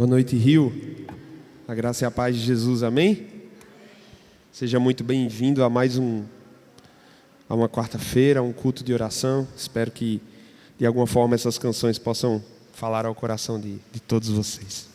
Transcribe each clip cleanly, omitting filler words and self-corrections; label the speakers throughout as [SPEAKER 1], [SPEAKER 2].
[SPEAKER 1] Boa noite, Rio. A graça e a paz de Jesus, amém? Seja muito bem-vindo a uma quarta-feira, a um culto de oração. Espero que, de alguma forma, essas canções possam falar ao coração de todos vocês.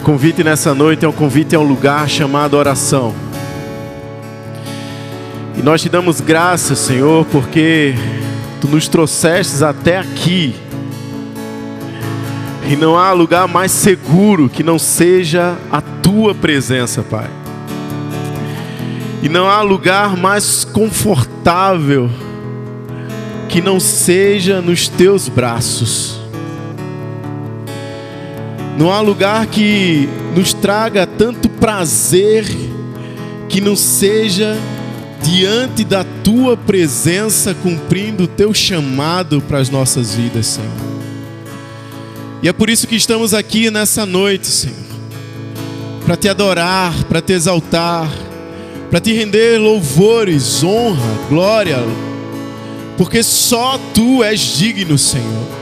[SPEAKER 2] O convite nessa noite é um convite a um lugar chamado oração. E nós te damos graças, Senhor, porque Tu nos trouxestes até aqui. E não há lugar mais seguro que não seja a Tua presença, Pai. E não há lugar mais confortável que não seja nos Teus braços. Não há lugar que nos traga tanto prazer que não seja diante da Tua presença, cumprindo o Teu chamado para as nossas vidas, Senhor. E é por isso que estamos aqui nessa noite, Senhor, para Te adorar, para Te exaltar, para Te render louvores, honra, glória, porque só Tu és digno, Senhor.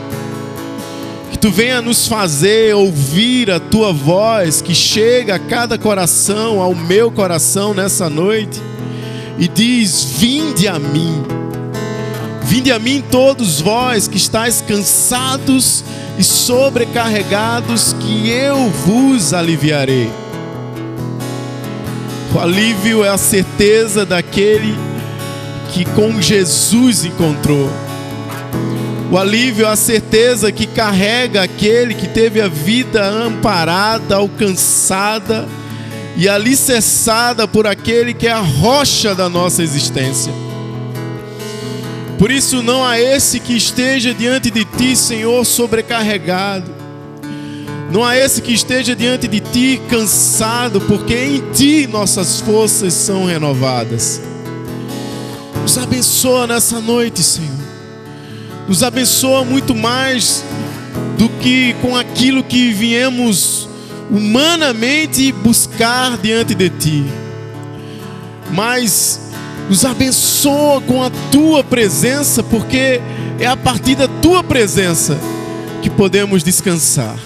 [SPEAKER 2] Que Tu venha nos fazer ouvir a Tua voz, que chega a cada coração, ao meu coração nessa noite, e diz: vinde a mim todos vós que estáis cansados e sobrecarregados, que eu vos aliviarei. O alívio é a certeza daquele que com Jesus encontrou. O alívio é a certeza que carrega aquele que teve a vida amparada, alcançada e alicerçada por aquele que é a rocha da nossa existência. Por isso não há esse que esteja diante de Ti, Senhor, sobrecarregado. Não há esse que esteja diante de Ti cansado, porque em Ti nossas forças são renovadas. Nos abençoa nessa noite, Senhor. Nos abençoa muito mais do que com aquilo que viemos humanamente buscar diante de Ti. Mas nos abençoa com a Tua presença, porque é a partir da Tua presença que podemos descansar.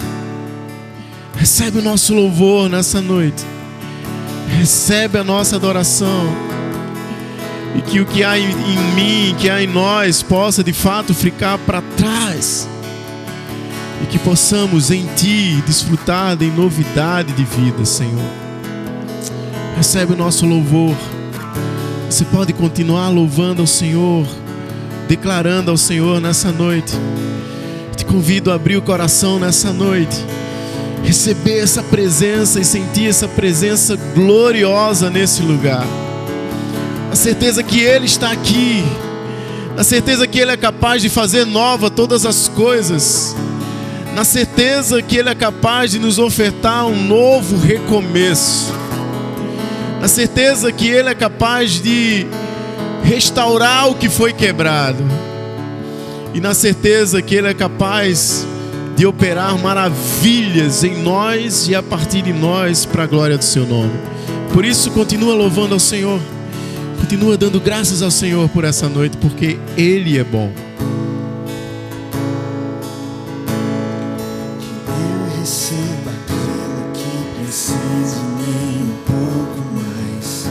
[SPEAKER 2] Recebe o nosso louvor nessa noite. Recebe a nossa adoração. E que o que há em mim, que há em nós, possa de fato ficar para trás. E que possamos em Ti desfrutar de novidade de vida, Senhor. Recebe o nosso louvor. Você pode continuar louvando ao Senhor, declarando ao Senhor nessa noite. Te convido a abrir o coração nessa noite, receber essa presença e sentir essa presença gloriosa nesse lugar. A certeza que Ele está aqui, na certeza que Ele é capaz de fazer nova todas as coisas, na certeza que Ele é capaz de nos ofertar um novo recomeço, na certeza que Ele é capaz de restaurar o que foi quebrado, e na certeza que Ele é capaz de operar maravilhas em nós e a partir de nós para a glória do Seu nome. Por isso, continua louvando ao Senhor, continua dando graças ao Senhor por essa noite, porque Ele é bom.
[SPEAKER 3] Eu recebo aquilo que preciso, nem um pouco mais.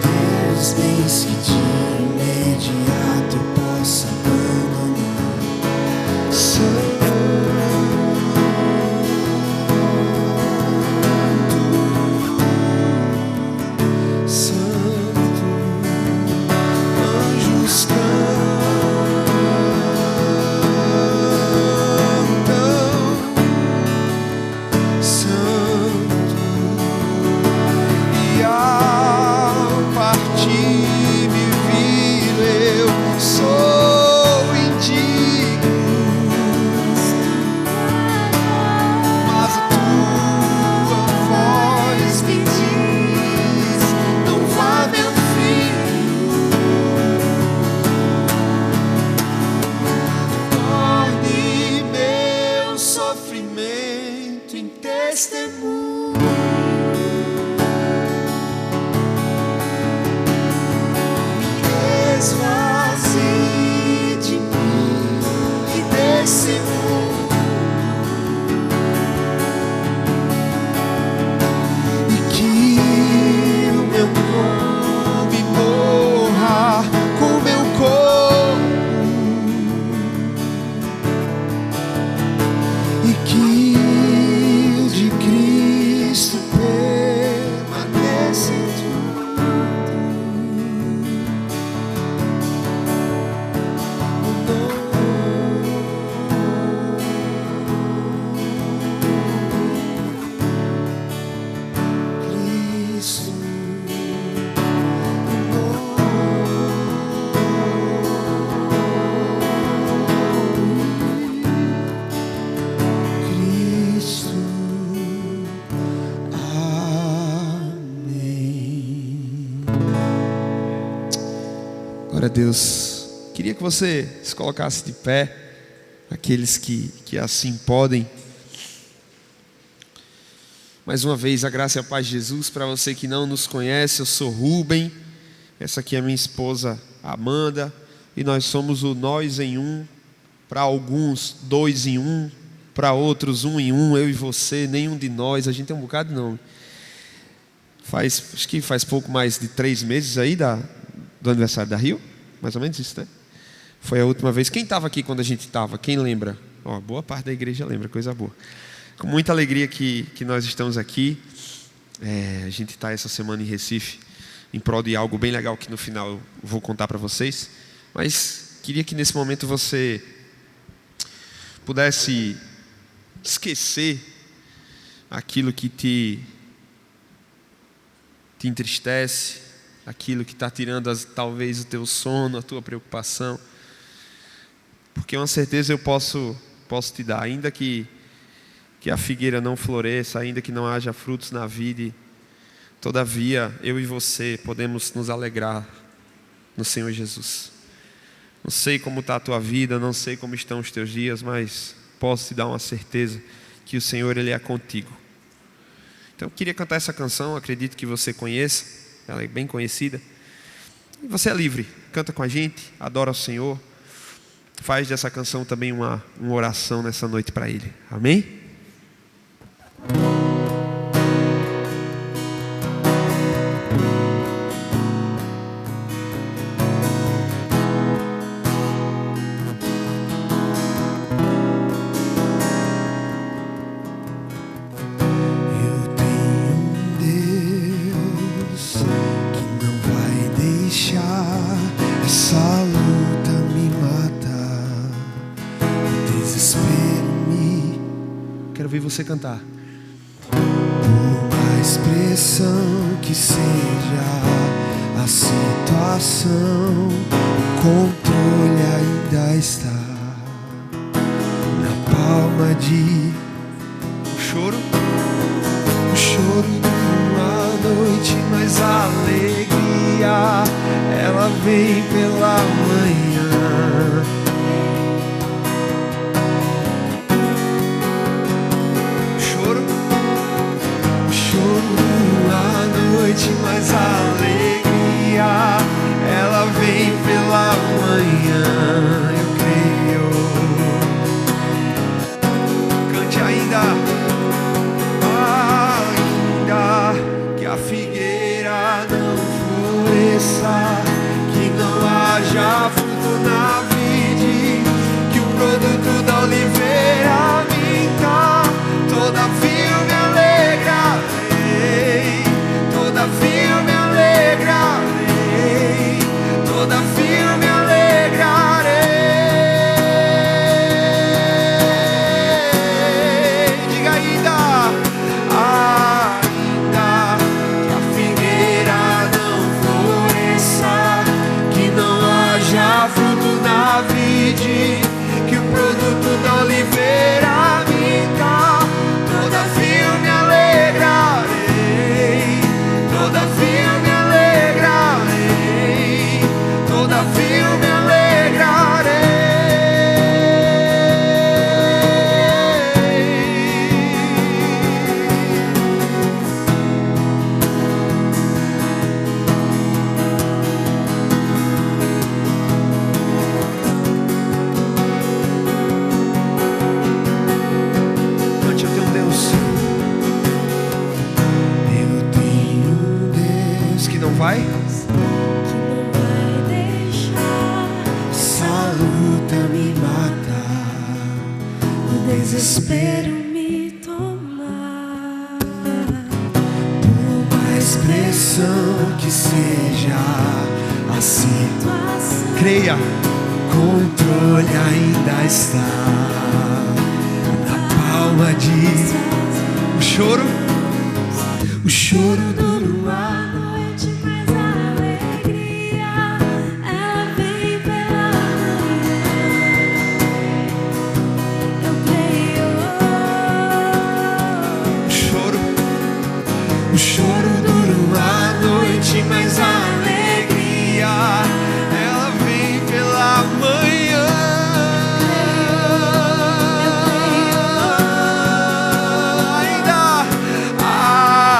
[SPEAKER 3] Deus, desde que de imediato eu possa abandonar.
[SPEAKER 1] Glória a Deus. Queria que você se colocasse de pé, aqueles que assim podem. Mais uma vez, a graça e a paz de Jesus. Para você que não nos conhece, eu sou Rubem. Essa aqui é a minha esposa Amanda. E nós somos o Nós em Um. Para alguns, 2 em 1. Para outros, 1 em 1. Eu e você, nenhum de nós. A gente tem um bocado de nome. Acho que faz pouco mais de 3 meses aí do aniversário da Rio. Mais ou menos isso, né? Foi a última vez. Quem estava aqui quando a gente estava? Quem lembra? Boa parte da igreja lembra, coisa boa. Com muita alegria que nós estamos aqui. A gente está essa semana em Recife, em prol de algo bem legal que no final eu vou contar para vocês. Mas queria que nesse momento você pudesse esquecer aquilo que te entristece, aquilo que está tirando talvez o teu sono, a tua preocupação. Porque uma certeza eu posso te dar, ainda que a figueira não floresça, ainda que não haja frutos na vide, todavia eu e você podemos nos alegrar no Senhor Jesus. Não sei como está a tua vida, não sei como estão os teus dias, mas posso te dar uma certeza que o Senhor, Ele é contigo. Então eu queria cantar essa canção, acredito que você conheça, ela é bem conhecida. E você é livre, canta com a gente, adora o Senhor. Faz dessa canção também uma oração nessa noite para Ele. Amém? Você cantar.
[SPEAKER 3] Por mais pressão que seja a situação, o controle ainda está na palma de
[SPEAKER 1] o choro
[SPEAKER 3] numa noite, mas a alegria ela vem pela manhã. Mas a alegria ela vem pela manhã, eu creio. Cante ainda que a figueira não floresça, que não haja fruto na vide, que o produto da oliveira minta, todavia eu me alegrarei. Todavia me alegrarei, todavia me alegrarei. Diga ainda que a figueira não floresça, que não haja fruto na vide, que o produto da oliveira minta, todavia me alegrarei. Todavia me alegrarei, todavia me alegrarei. Cante, eu tenho Deus. Não vai
[SPEAKER 4] deixar
[SPEAKER 3] essa luta me matar,
[SPEAKER 4] o desespero me tomar.
[SPEAKER 3] Por mais pressão que seja a situação,
[SPEAKER 1] creia,
[SPEAKER 3] controle ainda está na palma de
[SPEAKER 1] o choro
[SPEAKER 3] dura uma
[SPEAKER 4] noite, mas a alegria ela vem pela manhã. Eu creio.
[SPEAKER 3] O choro dura uma noite, mas a alegria ela vem pela manhã.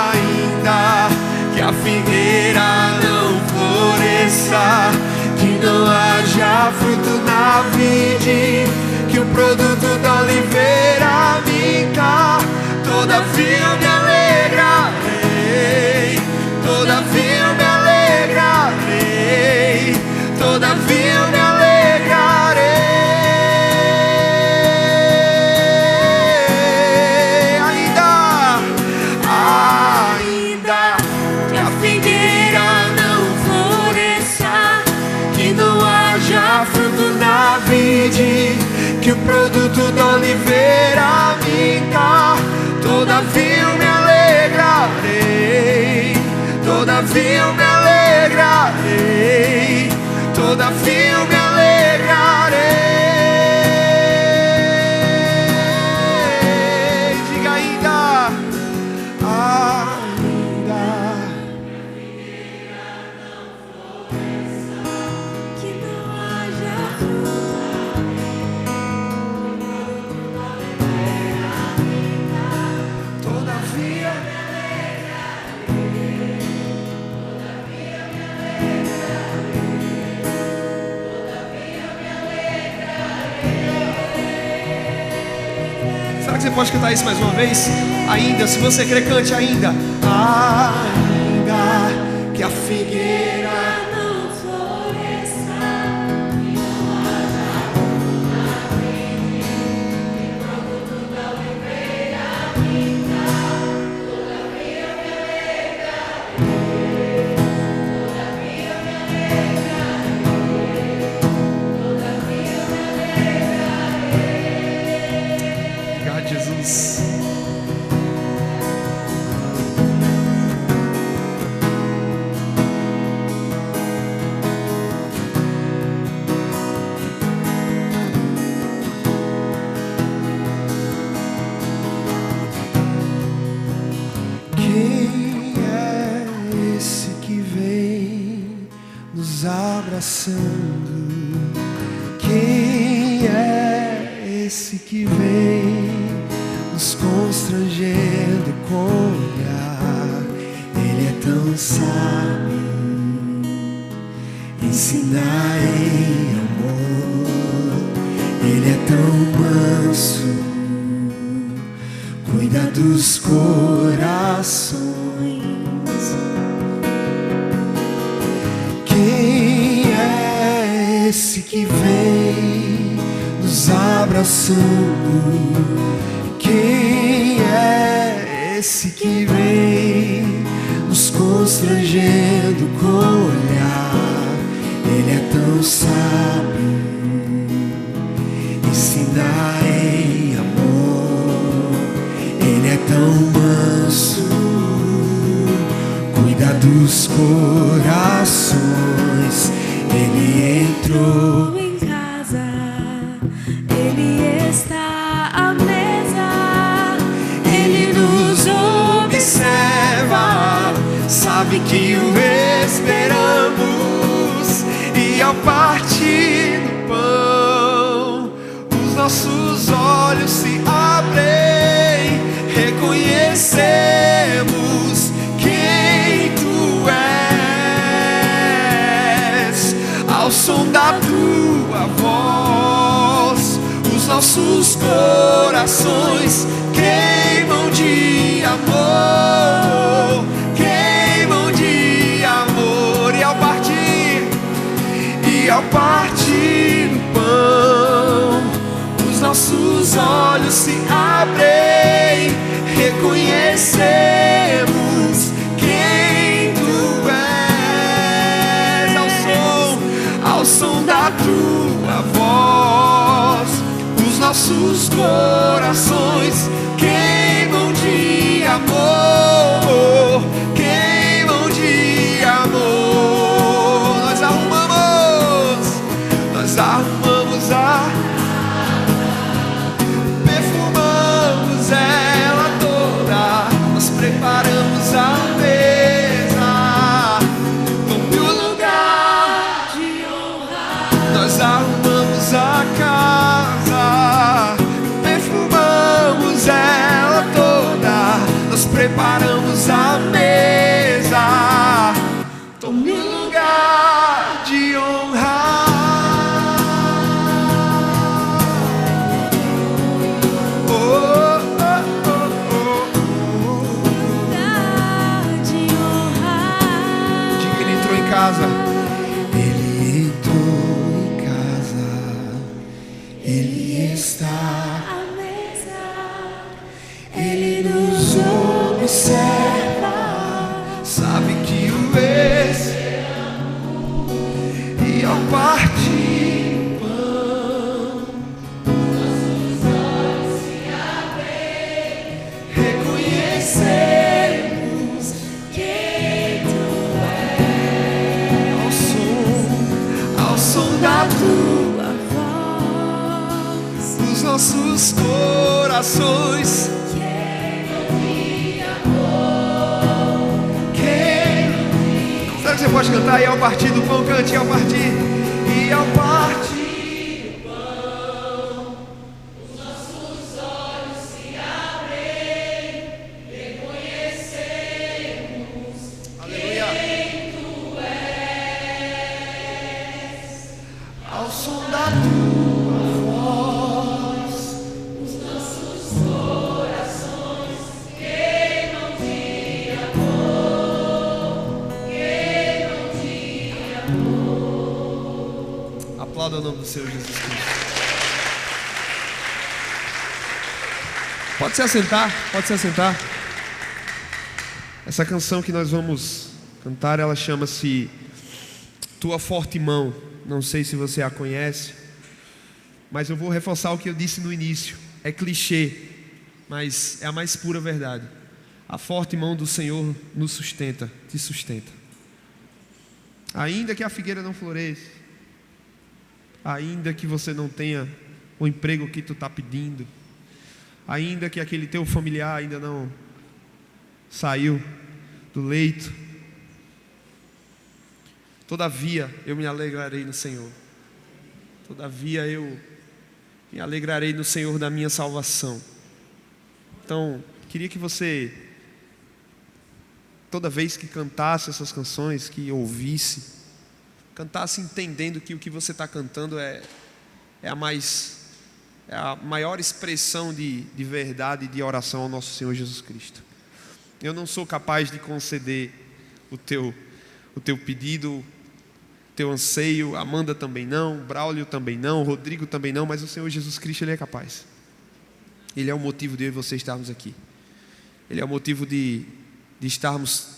[SPEAKER 3] Ainda que a figueira não floresça, que não haja fruto na vide, que o produto da oliveira minta, todavia eu me alegrarei, todavia eu me alegrarei, todavia eu me alegrarei. Ainda que a figueira não floresça, que não haja fruto na vide, que o produto da oliveira minta, todavia eu me alegrarei, todavia eu me alegrarei, todavia eu me alegrarei.
[SPEAKER 1] que você pode cantar isso mais uma vez? Ainda, se você crê, cante ainda. Ainda que a figueira
[SPEAKER 4] não floresça,
[SPEAKER 1] obrigado, Jesus. Quem é esse que vem nos abraçando? Quem é esse que vem nos constrangendo com o olhar? Ele é tão sábio, ensinar em amor. Ele é tão manso, cuida dos corações. Quem é esse que vem nos abraçando? Quem é esse que vem nos constrangendo com o olhar? Ele é tão sábio, ensinar em amor. Ele é tão manso, cuida dos corações. Ele entrou
[SPEAKER 4] em casa, Ele está à mesa,
[SPEAKER 1] Ele nos observa, sabe que o esperamos. E ao partir do pão, os nossos olhos se abrem, reconhecemos quem Tu és. Ao som da Tua voz, os nossos corações queimam de amor, queimam de amor. E ao partir do pão, os nossos olhos se abrem, reconhecemos quem Tu és. Ao som da Tua voz, os nossos corações queimam de amor, queimam de amor. Nós arrumamos perfumamos ela toda, nós preparamos a mesa no lugar de honra. Nós arrumamos a casa, perfumamos ela toda, nós preparamos a mesa. Tome um lugar de honra. Ele entrou em casa, Ele está
[SPEAKER 4] à mesa,
[SPEAKER 1] Ele nos observa, sabe que o esperamos. E ao partir do pão, nossos olhos se abrem, reconhecemos quem Tu és. Ao som da Tua
[SPEAKER 4] voz,
[SPEAKER 1] os nossos corações
[SPEAKER 4] queimam de amor,
[SPEAKER 1] queimam. Será que você pode cantar? E ao partir do pão, cante ao partir. E ao partir do pão, os nossos olhos se abrem, reconhecemos. Aleluia. Quem Tu és. Ao som da Tua voz, os nossos corações Aplauda o nome do Senhor Jesus Cristo. Pode se assentar, pode se assentar. Essa canção que nós vamos cantar, ela chama-se Tua Forte Mão. Não sei se você a conhece, mas eu vou reforçar o que eu disse no início. É clichê, mas é a mais pura verdade. A forte mão do Senhor nos sustenta, te sustenta. Ainda que a figueira não floresça, ainda que você não tenha o emprego que tu está pedindo, ainda que aquele teu familiar ainda não saiu do leito, todavia eu me alegrarei no Senhor. Todavia eu me alegrarei no Senhor da minha salvação. Então, queria que você, toda vez que cantasse essas canções, que ouvisse, cantasse entendendo que o que você está cantando é a maior expressão de verdade e de oração ao nosso Senhor Jesus Cristo. Eu não sou capaz de conceder o teu pedido, teu anseio. Amanda também não, Braulio também não, Rodrigo também não, mas o Senhor Jesus Cristo, Ele é capaz. Ele é o motivo de eu e você estarmos aqui. Ele é o motivo de estarmos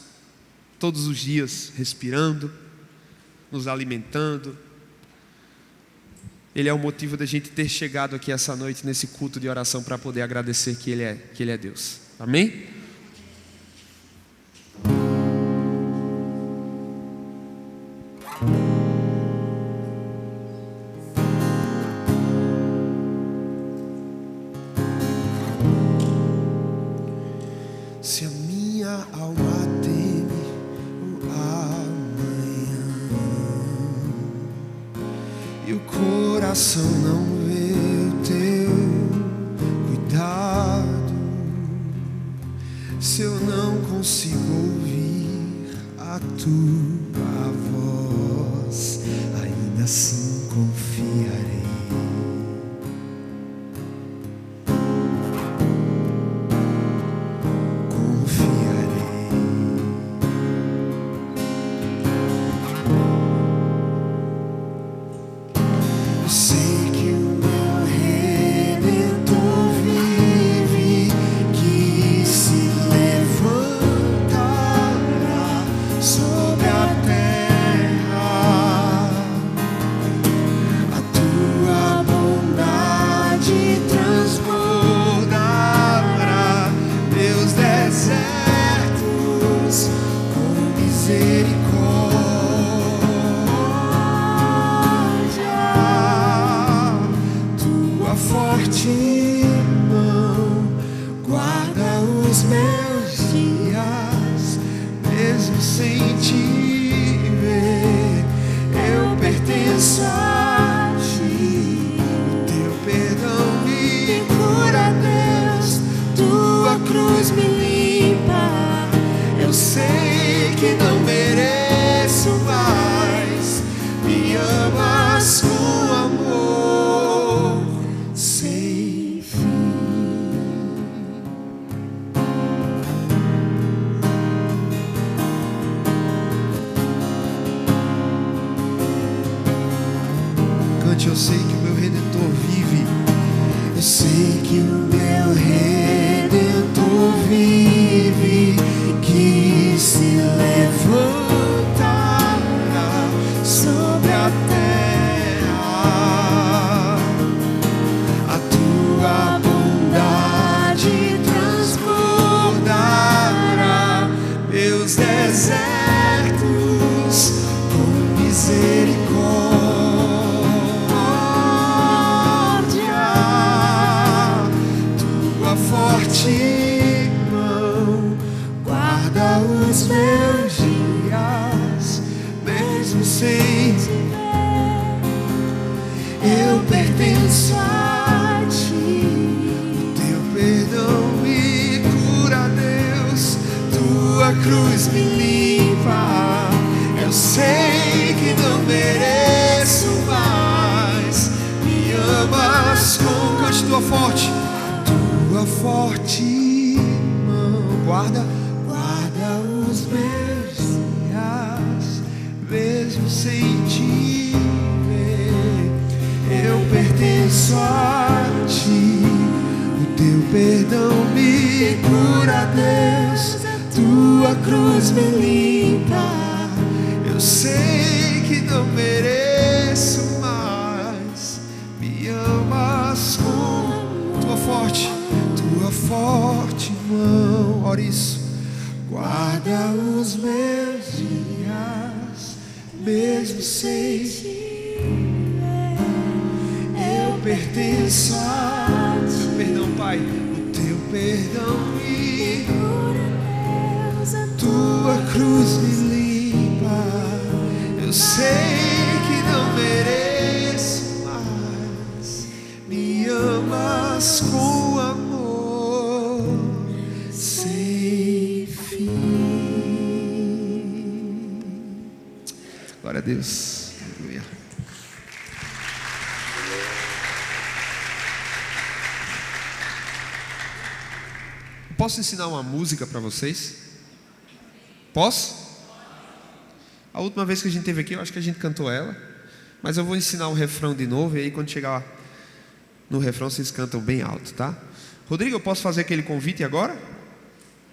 [SPEAKER 1] todos os dias respirando, nos alimentando. Ele é o motivo da gente ter chegado aqui essa noite nesse culto de oração para poder agradecer que Ele é Deus. Amém?
[SPEAKER 3] Se a minha alma teme o amanhã e o coração não vê o teu cuidado, se eu não consigo ouvir a tua voz, ainda assim confiarei. Eu sei que o meu Redentor vive. Eu sei que o meu Redentor vive, que se levantará sobre a terra. A tua bondade transbordará meus desertos com misericórdia. Forte mão guarda os meus dias, mesmo sem te ver. Eu pertenço a ti. Teu perdão me cura, Deus. Tua cruz me limpa. Eu sei que não mereço mais. Me amas com cante tua forte. Tua forte mão guarda os meus dias, mesmo sem te ver. pertenço a ti. O teu perdão me cura, Deus. Tua cruz me limpa. Eu sei que não mereço, mas me amas com tua forte mão. Ora isso. Guarda os meus dias, mesmo sem ti. Eu pertenço a teu perdão, Pai. O teu perdão me cura, tua cruz me limpa. Eu sei que não mereço, mas me amas com amor sem fim. Glória a Deus. Aleluia. Posso ensinar uma música para vocês? Posso? A última vez que a gente esteve aqui, eu acho que a gente cantou ela. Mas eu vou ensinar o refrão de novo. E aí quando chegar no refrão, vocês cantam bem alto, tá? Rodrigo, eu posso fazer aquele convite agora?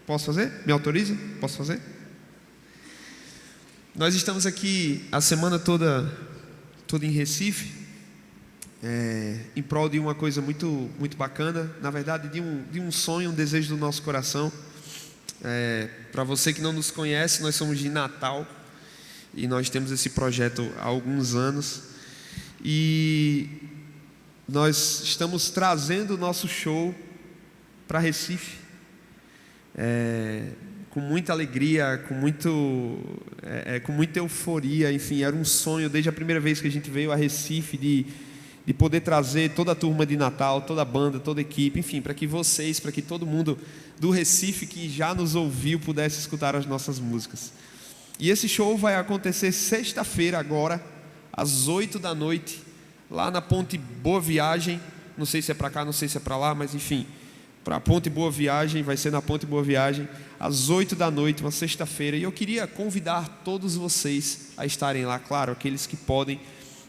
[SPEAKER 3] Posso fazer? Me autoriza? Posso fazer? Nós estamos aqui a semana toda em Recife, em prol de uma coisa muito, muito bacana. Na verdade, de um sonho, um desejo do nosso coração. Para você que não nos conhece, nós somos de Natal e nós temos esse projeto há alguns anos, e nós estamos trazendo o nosso show para Recife, com muita alegria, com muita euforia. Enfim, era um sonho desde a primeira vez que a gente veio a Recife de poder trazer toda a turma de Natal, toda a banda, toda a equipe, enfim, para que vocês, para que todo mundo do Recife que já nos ouviu pudesse escutar as nossas músicas. E esse show vai acontecer sexta-feira agora, às 8 da noite, lá na Ponte Boa Viagem. Não sei se é para cá, não sei se é para lá, mas enfim, para a Ponte Boa Viagem, vai ser na Ponte Boa Viagem, às 8 da noite, uma sexta-feira. E eu queria convidar todos vocês a estarem lá, claro, aqueles que podem.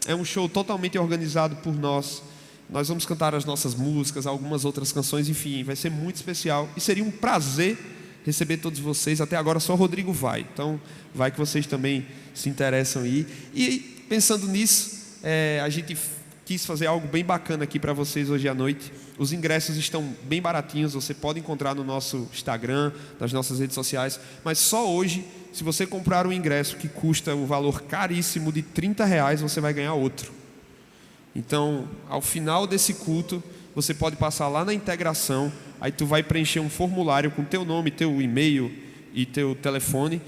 [SPEAKER 3] É um show totalmente organizado por nós. Nós vamos cantar as nossas músicas, algumas outras canções, enfim, vai ser muito especial. E seria um prazer receber todos vocês. Até agora só o Rodrigo vai, então vai que vocês também se interessam em ir. E pensando nisso, a gente quis fazer algo bem bacana aqui para vocês hoje à noite. Os ingressos estão bem baratinhos, você pode encontrar no nosso Instagram, nas nossas redes sociais. Mas só hoje, se você comprar um ingresso que custa o valor caríssimo de R$30, você vai ganhar outro. Então, ao final desse culto, você pode passar lá na integração, aí tu vai preencher um formulário com teu nome, teu e-mail e teu telefone,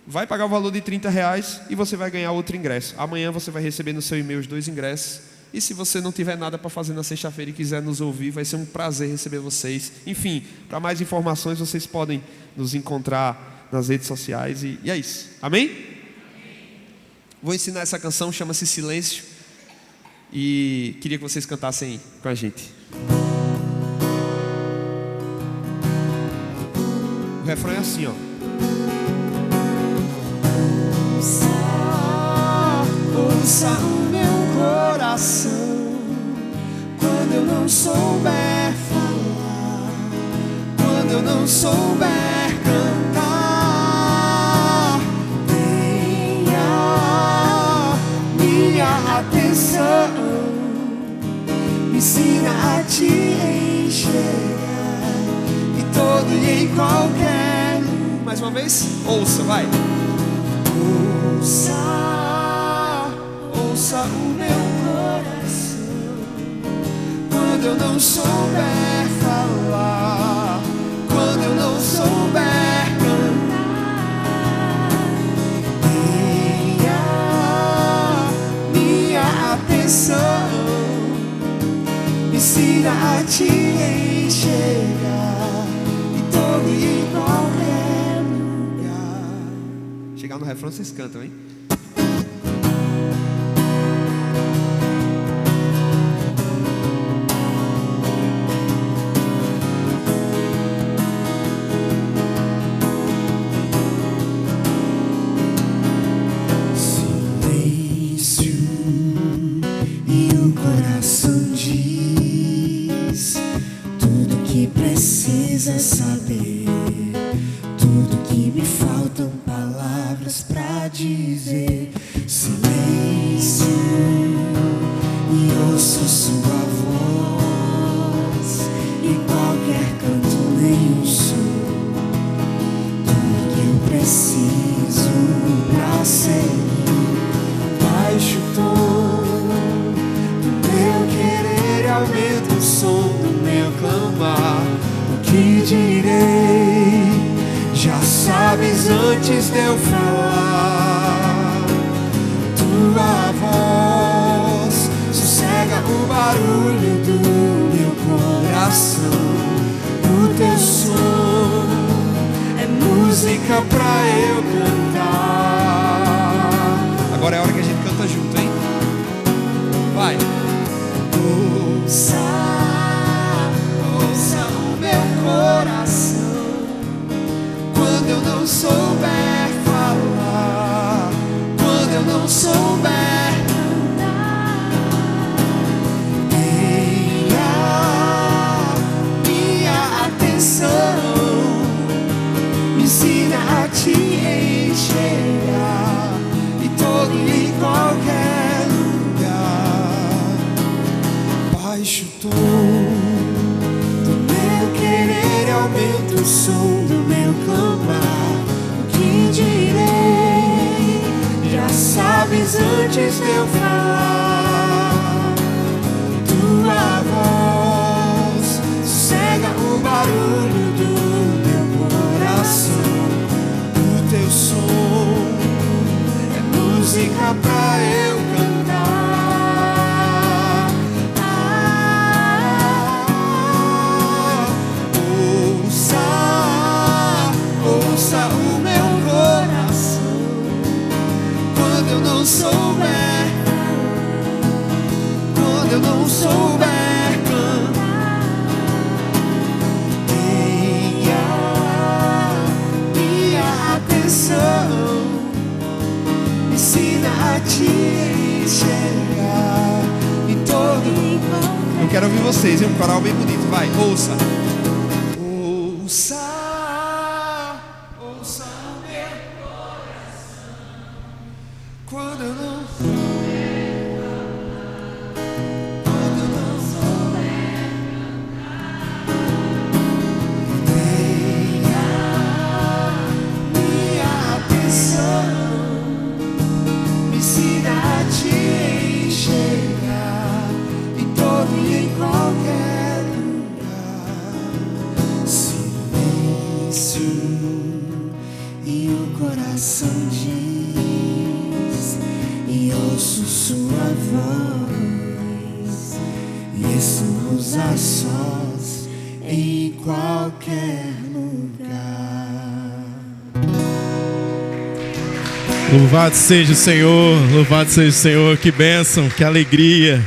[SPEAKER 3] vai pagar o valor de R$30 e você vai ganhar outro ingresso. Amanhã você vai receber no seu e-mail os 2 ingressos. E se você não tiver nada para fazer na sexta-feira e quiser nos ouvir, vai ser um prazer receber vocês. Enfim, para mais informações vocês podem nos encontrar nas redes sociais. E é isso. Amém? Vou ensinar essa canção, chama-se Silêncio. E queria que vocês cantassem com a gente. O refrão é assim, ó. Ouça o meu coração quando eu não souber falar, quando eu não souber cantar. Tenha minha atenção, me ensina a te enxergar em todo e em qualquer lugar. Mais uma vez, ouça, vai. Ouça o meu coração quando eu não souber falar, quando eu não souber cantar. Tenha minha atenção, me ensina a te enxergar em todo e em qualquer lugar. Chegar no refrão vocês cantam, hein? Silêncio e o coração diz direi, já sabes antes de eu falar. Tua voz sossega o barulho do meu coração. O teu som é música pra eu cantar.
[SPEAKER 1] Agora é a hora que a gente canta junto, hein? Vai.
[SPEAKER 3] Ouça, ouça o meu coração. Quando eu não souber falar, quando eu não souber cantar, tenha minha atenção. Me ensina a te enxergar em todo e em qualquer lugar. Baixo o tom do meu querer, aumenta o som do meu clamar. O que direi, já sabes antes de eu falar. Tua voz sossega o barulho do meu coração. O teu som é música pra eu cantar. Ouça, ouça o meu coração. Quando eu não souber, quando eu não souber cantar, tenha minha atenção. Me ensina a te enxergar em todo e qualquer.
[SPEAKER 1] Eu quero ouvir vocês, hein? Um coral bem bonito. Vai, ouça.
[SPEAKER 3] Ouça, ouça o meu coração. Quando eu não souber tenha minha atenção. Me ensina a te enxergar em todo e em qualquer lugar. Silêncio e o coração diz, e ouço sua voz, e estamos a sós em qualquer lugar.
[SPEAKER 2] Louvado seja o Senhor, louvado seja o Senhor, que bênção, que alegria.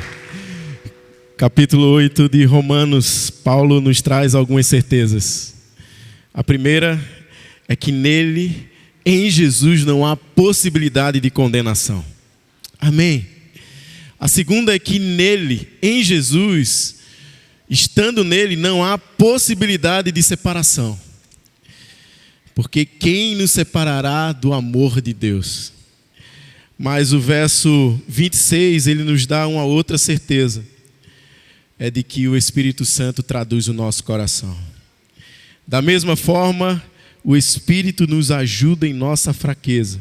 [SPEAKER 2] Capítulo 8 de Romanos, Paulo nos traz algumas certezas. A primeira é que nele, em Jesus, não há possibilidade de condenação. Amém. A segunda é que nele, em Jesus, estando nele, não há possibilidade de separação. Porque quem nos separará do amor de Deus? Mas o verso 26, ele nos dá uma outra certeza. É de que o Espírito Santo traduz o nosso coração. Da mesma forma, o Espírito nos ajuda em nossa fraqueza,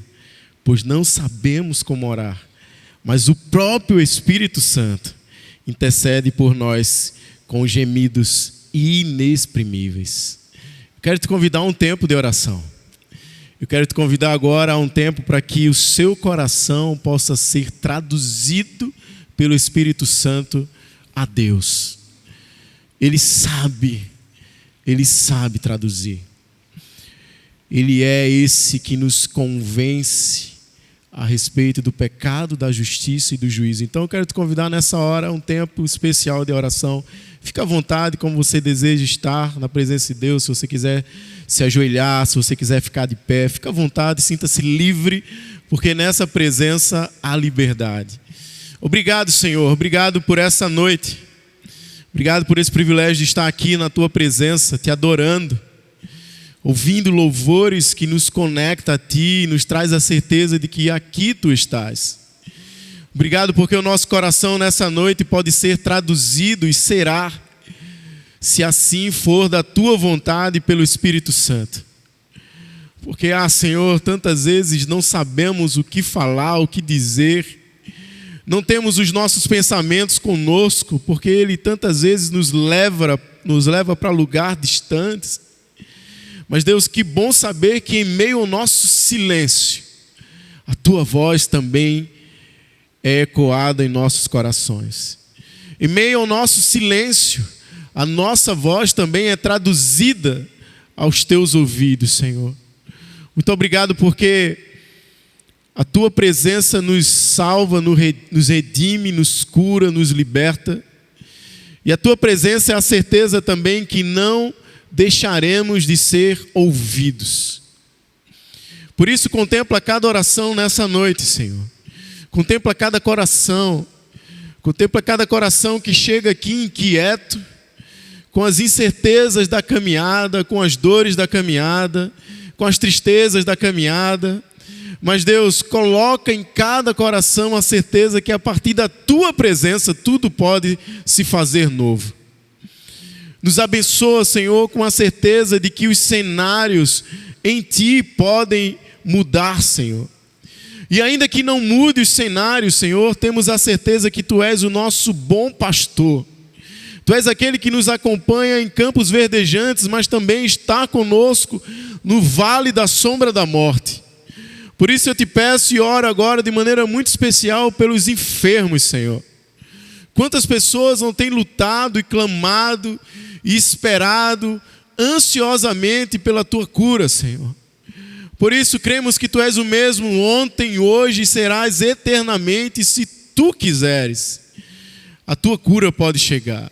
[SPEAKER 2] pois não sabemos como orar. Mas o próprio Espírito Santo intercede por nós com gemidos inexprimíveis. Quero te convidar a um tempo de oração. Eu quero te convidar agora a um tempo para que o seu coração possa ser traduzido pelo Espírito Santo a Deus. Ele sabe traduzir. Ele é esse que nos convence a respeito do pecado, da justiça e do juízo. Então eu quero te convidar nessa hora a um tempo especial de oração. Fica à vontade como você deseja estar na presença de Deus. Se você quiser se ajoelhar, se você quiser ficar de pé, fica à vontade, sinta-se livre, porque nessa presença há liberdade. Obrigado, Senhor, obrigado por essa noite. Obrigado por esse privilégio de estar aqui na Tua presença, Te adorando, ouvindo louvores que nos conecta a Ti e nos traz a certeza de que aqui Tu estás. Obrigado porque o nosso coração nessa noite pode ser traduzido e será, se assim for da Tua vontade pelo Espírito Santo. Porque, Senhor, tantas vezes não sabemos o que falar, o que dizer, não temos os nossos pensamentos conosco, porque Ele tantas vezes nos leva para lugares distantes. Mas Deus, que bom saber que em meio ao nosso silêncio, a tua voz também é ecoada em nossos corações. Em meio ao nosso silêncio, a nossa voz também é traduzida aos teus ouvidos, Senhor. Muito obrigado porque a tua presença nos salva, nos redime, nos cura, nos liberta. E a tua presença é a certeza também que não deixaremos de ser ouvidos. Por isso, contempla cada oração nessa noite, Senhor. Contempla cada coração. Contempla cada coração que chega aqui inquieto, com as incertezas da caminhada, com as dores da caminhada, com as tristezas da caminhada. Mas Deus, coloca em cada coração a certeza que a partir da tua presença tudo pode se fazer novo. Nos abençoa, Senhor, com a certeza de que os cenários em ti podem mudar, Senhor. E ainda que não mude os cenários, Senhor, temos a certeza que tu és o nosso bom pastor. Tu és aquele que nos acompanha em campos verdejantes, mas também está conosco no vale da sombra da morte. Por isso eu te peço e oro agora de maneira muito especial pelos enfermos, Senhor. Quantas pessoas não têm lutado e clamado e esperado ansiosamente pela tua cura, Senhor. Por isso cremos que tu és o mesmo ontem, hoje e serás eternamente, se tu quiseres. A tua cura pode chegar.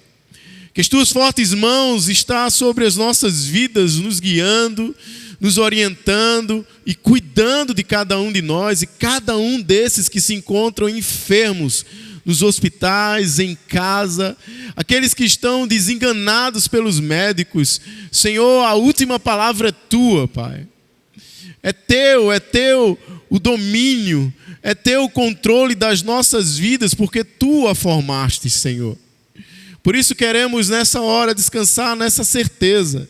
[SPEAKER 2] Que as tuas fortes mãos estão sobre as nossas vidas, nos guiando, nos orientando e cuidando de cada um de nós e cada um desses que se encontram enfermos nos hospitais, em casa, aqueles que estão desenganados pelos médicos. Senhor, a última palavra é tua, Pai. É teu o domínio, é teu o controle das nossas vidas, porque tu a formaste, Senhor. Por isso queremos nessa hora descansar nessa certeza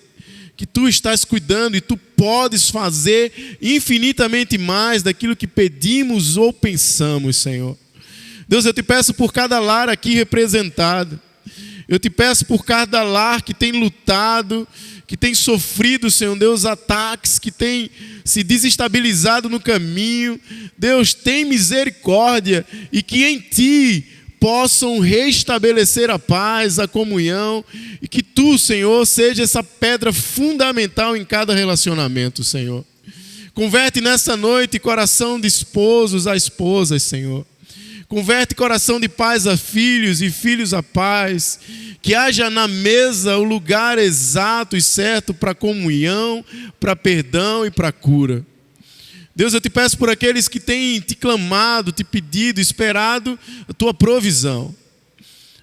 [SPEAKER 2] que tu estás cuidando e tu podes fazer infinitamente mais daquilo que pedimos ou pensamos, Senhor. Deus, eu te peço por cada lar aqui representado. Eu te peço por cada lar que tem lutado, que tem sofrido, Senhor Deus, ataques, que tem se desestabilizado no caminho. Deus, tem misericórdia e que em ti possam restabelecer a paz, a comunhão, e que tu, Senhor, seja essa pedra fundamental em cada relacionamento, Senhor. Converte nessa noite coração de esposos a esposas, Senhor. Converte coração de pais a filhos e filhos a pais. Que haja na mesa o lugar exato e certo para comunhão, para perdão e para cura. Deus, eu te peço por aqueles que têm te clamado, te pedido, esperado a tua provisão.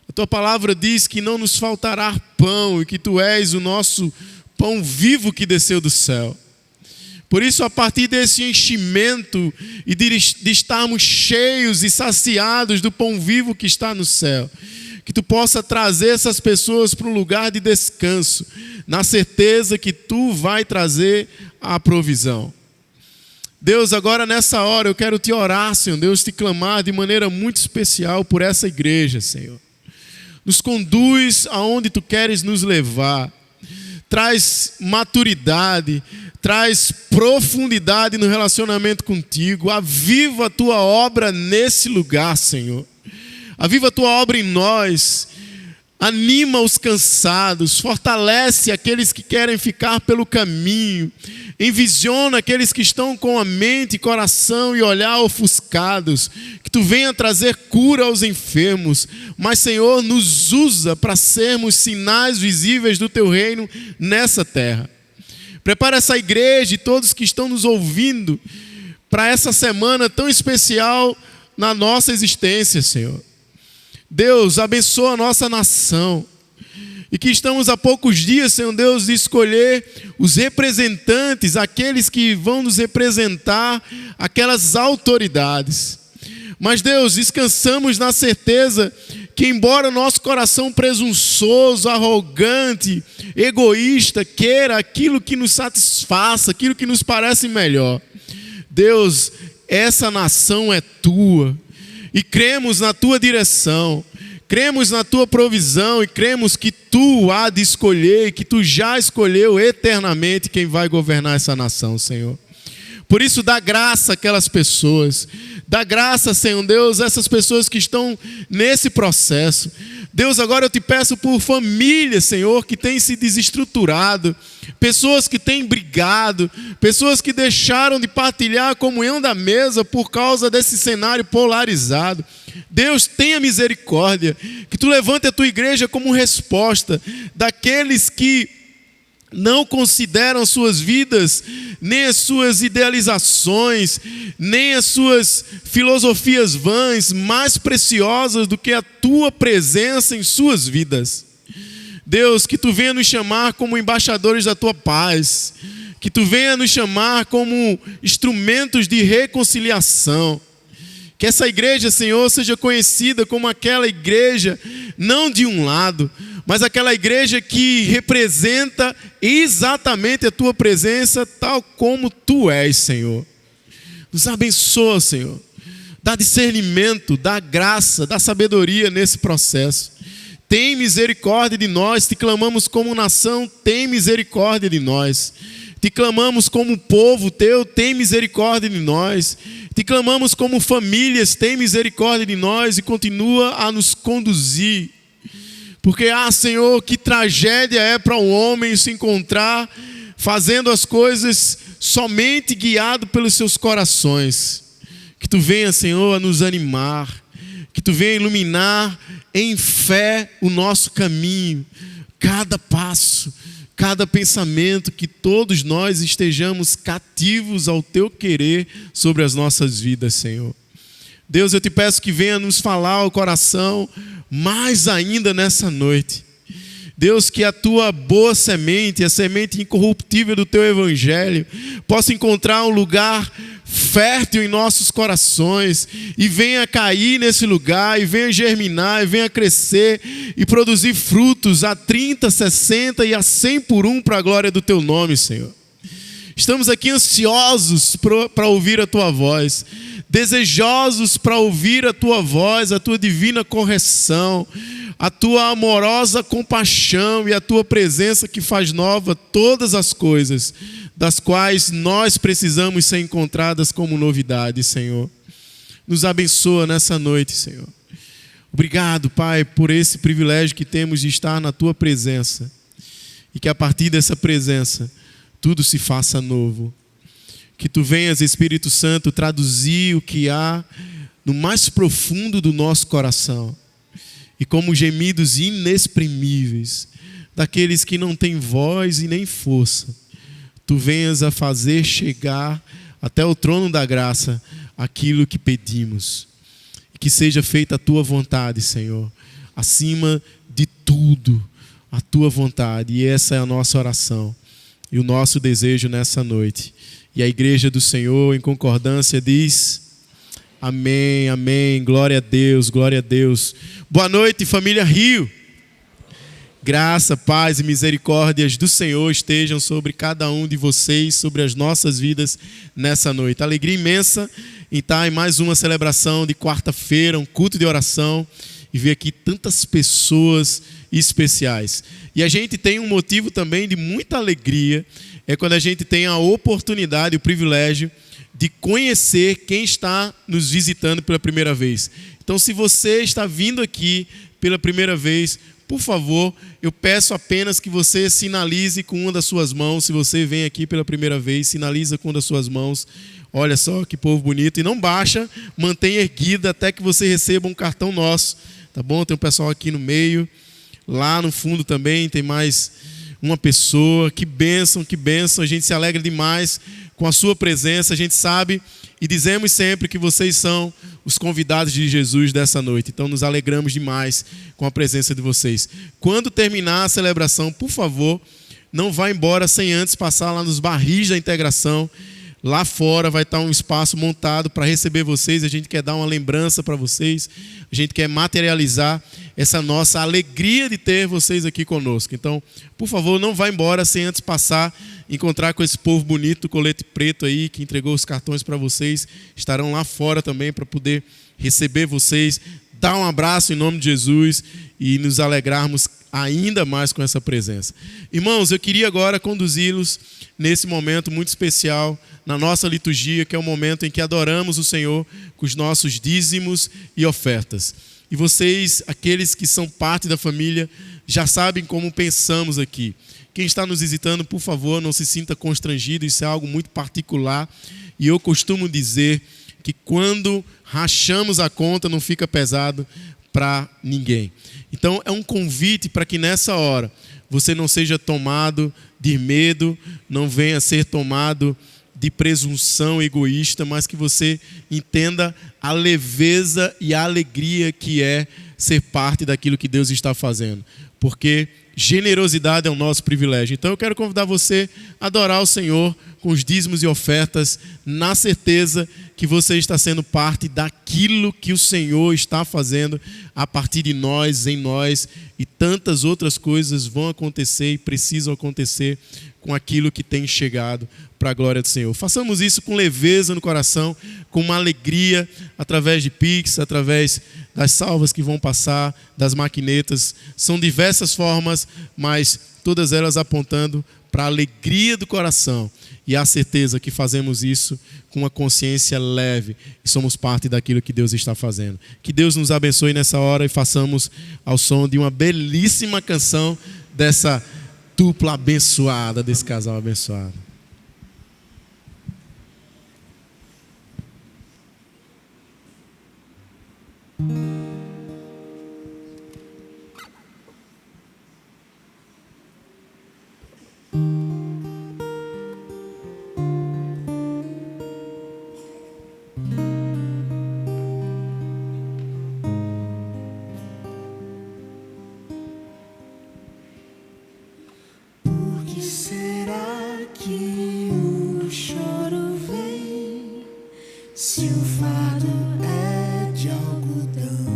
[SPEAKER 2] A tua palavra diz que não nos faltará pão e que tu és o nosso pão vivo que desceu do céu. Por isso, a partir desse enchimento e de estarmos cheios e saciados do pão vivo que está no céu, que tu possa trazer essas pessoas para um lugar de descanso, na certeza que tu vai trazer a provisão. Deus, agora nessa hora eu quero te orar, Senhor Deus, te clamar de maneira muito especial por essa igreja, Senhor. Nos conduz aonde tu queres nos levar. Traz maturidade, traz profundidade no relacionamento contigo. Aviva a tua obra nesse lugar, Senhor. Aviva a tua obra em nós. Anima os cansados, fortalece aqueles que querem ficar pelo caminho, envisiona aqueles que estão com a mente, coração e olhar ofuscados, que tu venha trazer cura aos enfermos, mas Senhor, nos usa para sermos sinais visíveis do teu reino nessa terra. Prepara essa igreja e todos que estão nos ouvindo para essa semana tão especial na nossa existência, Senhor. Deus, abençoa a nossa nação. E que estamos há poucos dias, Senhor Deus, de escolher os representantes, aqueles que vão nos representar, aquelas autoridades. Mas Deus, descansamos na certeza que embora o nosso coração presunçoso, arrogante, egoísta, queira aquilo que nos satisfaça, aquilo que nos parece melhor, Deus, essa nação é tua. E cremos na tua direção, Cremos na tua provisão e cremos que tu há de escolher, que tu já escolheu eternamente quem vai governar essa nação, Senhor. Por isso, dá graça àquelas pessoas. Dá graça, Senhor Deus, a essas pessoas que estão nesse processo. Deus, agora eu te peço por famílias, Senhor, que têm se desestruturado, pessoas que têm brigado, pessoas que deixaram de partilhar a comunhão da mesa por causa desse cenário polarizado. Deus, tenha misericórdia, que tu levante a tua igreja como resposta daqueles que não consideram suas vidas, nem as suas idealizações, nem as suas filosofias vãs mais preciosas do que a tua presença em suas vidas. Deus, que tu venha nos chamar como embaixadores da tua paz, que tu venha nos chamar como instrumentos de reconciliação. Que essa igreja, Senhor, seja conhecida como aquela igreja, não de um lado, mas aquela igreja que representa exatamente a tua presença, tal como tu és, Senhor. Nos abençoa, Senhor. Dá discernimento, dá graça, dá sabedoria nesse processo. Tem misericórdia de nós, te clamamos como nação, tem misericórdia de nós. Te clamamos como povo teu, tem misericórdia de nós. Te clamamos como famílias, tem misericórdia de nós e continua a nos conduzir. Porque, Senhor, que tragédia é para um homem se encontrar fazendo as coisas somente guiado pelos seus corações. Que tu venha, Senhor, a nos animar, que tu venha iluminar em fé o nosso caminho, cada passo, cada pensamento, que todos nós estejamos cativos ao teu querer sobre as nossas vidas, Senhor. Deus, eu te peço que venha nos falar ao coração mais ainda nessa noite. Deus, que a tua boa semente, a semente incorruptível do teu evangelho, possa encontrar um lugar fértil em nossos corações e venha cair nesse lugar, e venha germinar, e venha crescer e produzir frutos a 30, 60 e a 100 por um para a glória do teu nome, Senhor. Estamos aqui ansiosos para ouvir a tua voz, desejosos para ouvir a tua voz, a tua divina correção, a tua amorosa compaixão e a tua presença que faz nova todas as coisas, das quais nós precisamos ser encontradas como novidade, Senhor. Nos abençoa nessa noite, Senhor. Obrigado, Pai, por esse privilégio que temos de estar na tua presença e que a partir dessa presença tudo se faça novo. Que tu venhas, Espírito Santo, traduzir o que há no mais profundo do nosso coração. E como gemidos inexprimíveis, daqueles que não têm voz e nem força, tu venhas a fazer chegar até o trono da graça aquilo que pedimos. E que seja feita a tua vontade, Senhor, acima de tudo, a tua vontade. E essa é a nossa oração e o nosso desejo nessa noite. E a igreja do Senhor, em concordância, diz: amém, amém, glória a Deus, glória a Deus. Boa noite, família Rio. Graça, paz e misericórdias do Senhor estejam sobre cada um de vocês, sobre as nossas vidas nessa noite. Alegria imensa em estar em mais uma celebração de quarta-feira, um culto de oração, e ver aqui tantas pessoas especiais. E a gente tem um motivo também de muita alegria, é quando a gente tem a oportunidade, o privilégio de conhecer quem está nos visitando pela primeira vez. Então, se você está vindo aqui pela primeira vez, por favor, eu peço apenas que você sinalize com uma das suas mãos. Se você vem aqui pela primeira vez, sinaliza com uma das suas mãos. Olha só que povo bonito. E não baixa, mantenha erguida até que você receba um cartão nosso. Tá bom? Tem um pessoal aqui no meio. Lá no fundo também tem mais uma pessoa. Que bênção, que bênção. A gente se alegra demais com a sua presença. A gente sabe e dizemos sempre que vocês são os convidados de Jesus dessa noite. Então nos alegramos demais com a presença de vocês. Quando terminar a celebração, por favor, não vá embora sem antes passar lá nos barris da integração. Lá fora vai estar um espaço montado para receber vocês. A gente quer dar uma lembrança para vocês. A gente quer materializar essa nossa alegria de ter vocês aqui conosco. Então, por favor, não vá embora sem antes passar, encontrar com esse povo bonito do colete preto aí, que entregou os cartões para vocês. Estarão lá fora também para poder receber vocês, dar um abraço em nome de Jesus e nos alegrarmos ainda mais com essa presença. Irmãos, eu queria agora conduzi-los nesse momento muito especial na nossa liturgia, que é o momento em que adoramos o Senhor com os nossos dízimos e ofertas. E vocês, aqueles que são parte da família, já sabem como pensamos aqui. Quem está nos visitando, por favor, não se sinta constrangido, isso é algo muito particular. E eu costumo dizer que quando rachamos a conta não fica pesado para ninguém. Então é um convite para que nessa hora você não seja tomado de medo, não venha ser tomado de presunção egoísta, mas que você entenda a leveza e a alegria que é ser parte daquilo que Deus está fazendo. Porque generosidade é o nosso privilégio. Então eu quero convidar você a adorar o Senhor com os dízimos e ofertas, na certeza que você está sendo parte daquilo que o Senhor está fazendo a partir de nós, em nós, e tantas outras coisas vão acontecer e precisam acontecer com aquilo que tem chegado para a glória do Senhor. Façamos isso com leveza no coração, com uma alegria, através de Pix, através das salvas que vão passar, das maquinetas. São diversas formas, mas todas elas apontando para a alegria do coração e a certeza que fazemos isso com uma consciência leve e somos parte daquilo que Deus está fazendo. Que Deus nos abençoe nessa hora e façamos ao som de uma belíssima canção dessa dupla abençoada, desse casal abençoado.
[SPEAKER 3] Se o fardo é de algodão,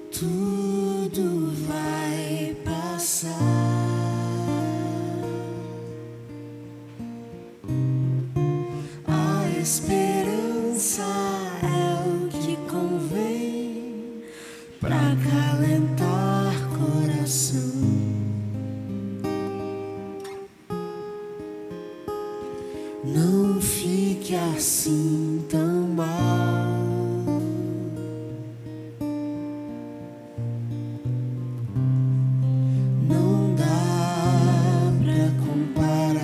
[SPEAKER 3] tudo vai passar. A esperança é o que convém pra acalentar coração. Não fique assim tão mal. Não dá pra comparar.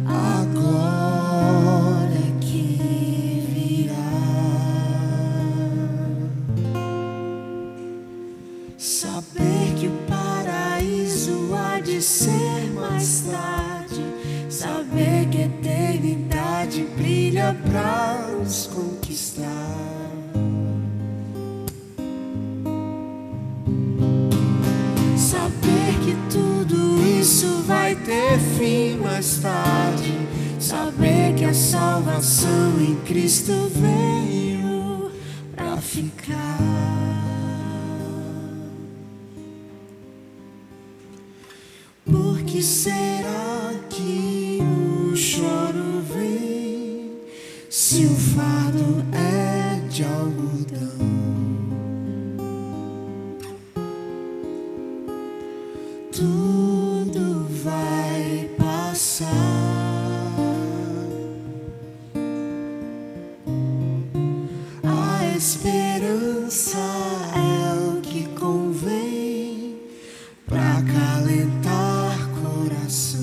[SPEAKER 3] Agora que virá, saber que o paraíso há de ser mais tarde, saber que a eternidade brilha pra nos conquistar. Saber que tudo isso vai ter fim mais tarde, saber que a salvação em Cristo veio pra ficar. Por que será que o choro vem, se o fardo é de algodão? Tudo vai passar. A esperança é o que convém pra acalentar coração.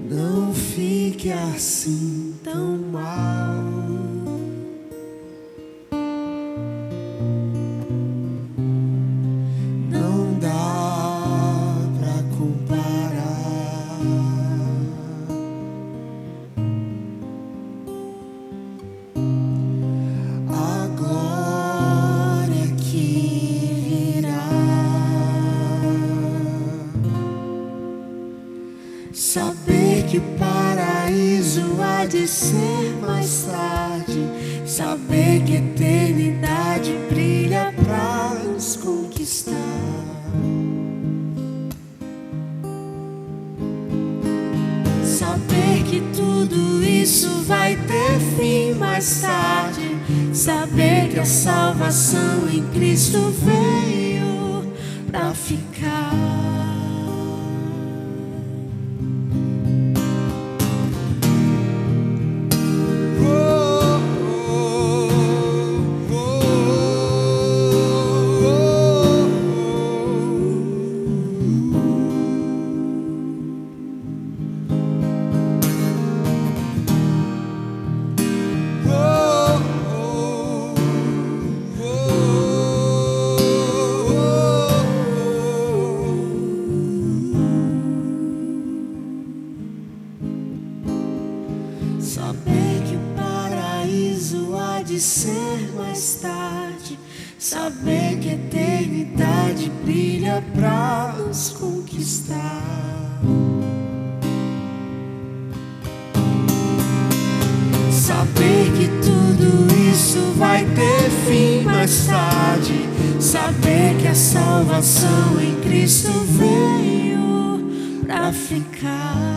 [SPEAKER 3] Não fique assim tão mal. Não dá pra comparar. Agora que virá, saber que o paraíso há de ser mais tarde, saber que a eternidade brilha pra
[SPEAKER 4] mais tarde, saber que a salvação em Cristo veio pra ficar.
[SPEAKER 3] Saber que o paraíso há de ser mais tarde, saber que a eternidade brilha pra nos conquistar. Saber que tudo isso vai ter fim mais tarde, saber que a salvação em Cristo veio pra ficar.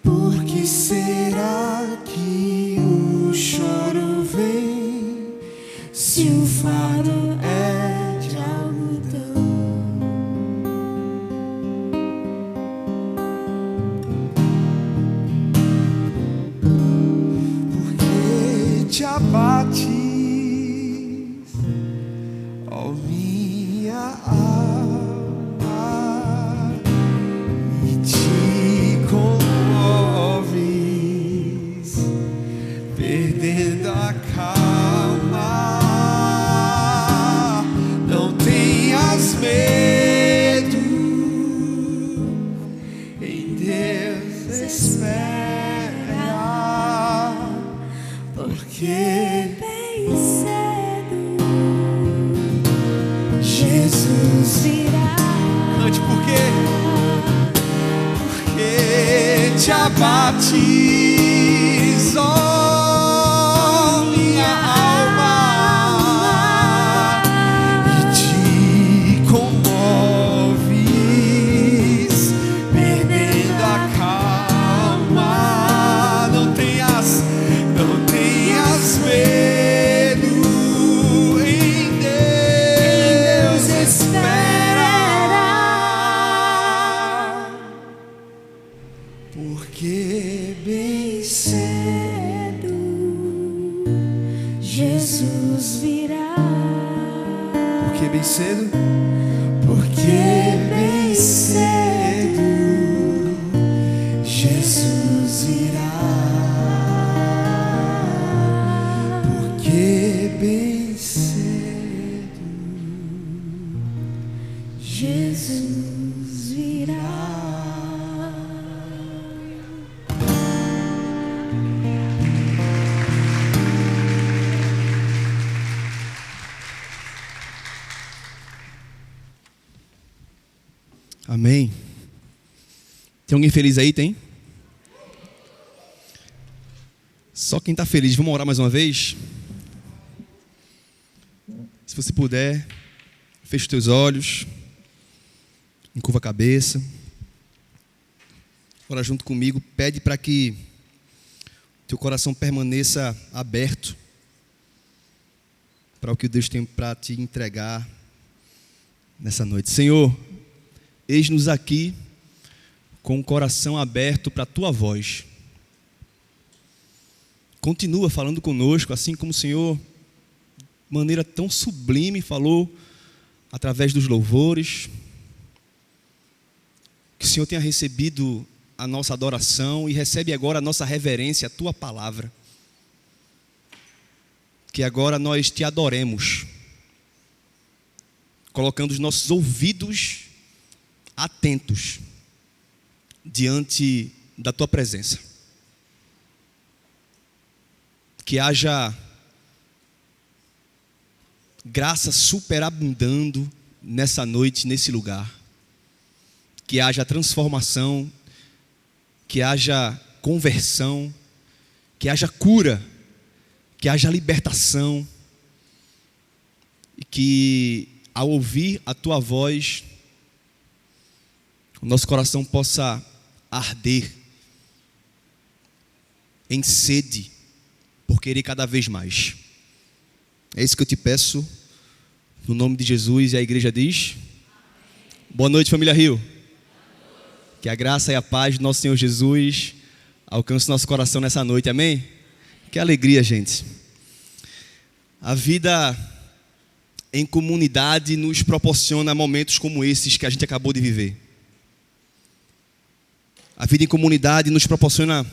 [SPEAKER 3] Por que será que o choro vem, se o fardo é de algodão? Por que te abates, ó minha alma, e te perdendo a calma? Não tenhas medo, em Deus espera, porque
[SPEAKER 4] Bem cedo
[SPEAKER 3] Jesus
[SPEAKER 4] virá.
[SPEAKER 3] Cante por quê? Porque te abates, ó minha alma, e te comoves, perdendo a calma. Não tenhas medo, em Deus espera, porque bem cedo Jesus virá. Por que bem cedo? Porque bem cedo Jesus virá. Porque bem cedo Jesus virá.
[SPEAKER 2] Amém. Tem alguém feliz aí? Tem? Só quem está feliz. Vamos orar mais uma vez? Se você puder, feche os teus olhos, encurva a cabeça, ora junto comigo, pede para que teu coração permaneça aberto para o que Deus tem para te entregar nessa noite. Senhor, eis-nos aqui com o coração aberto para a tua voz. Continua falando conosco, assim como o Senhor, de maneira tão sublime, falou através dos louvores. Que o Senhor tenha recebido a nossa adoração e recebe agora a nossa reverência à tua palavra. Que agora nós te adoremos, colocando os nossos ouvidos atentos diante da tua presença. Que haja graça superabundando nessa noite, nesse lugar. Que haja transformação, que haja conversão, que haja cura, que haja libertação. E que ao ouvir a tua voz, o nosso coração possa arder
[SPEAKER 5] em sede por querer cada vez mais. É isso que eu te peço, no nome de Jesus, e a igreja diz: boa noite, família Rio. Que a graça e a paz do nosso Senhor Jesus alcance nosso coração nessa noite, amém? Que alegria, gente. A vida em comunidade nos proporciona momentos como esses que a gente acabou de viver. A vida em comunidade nos proporciona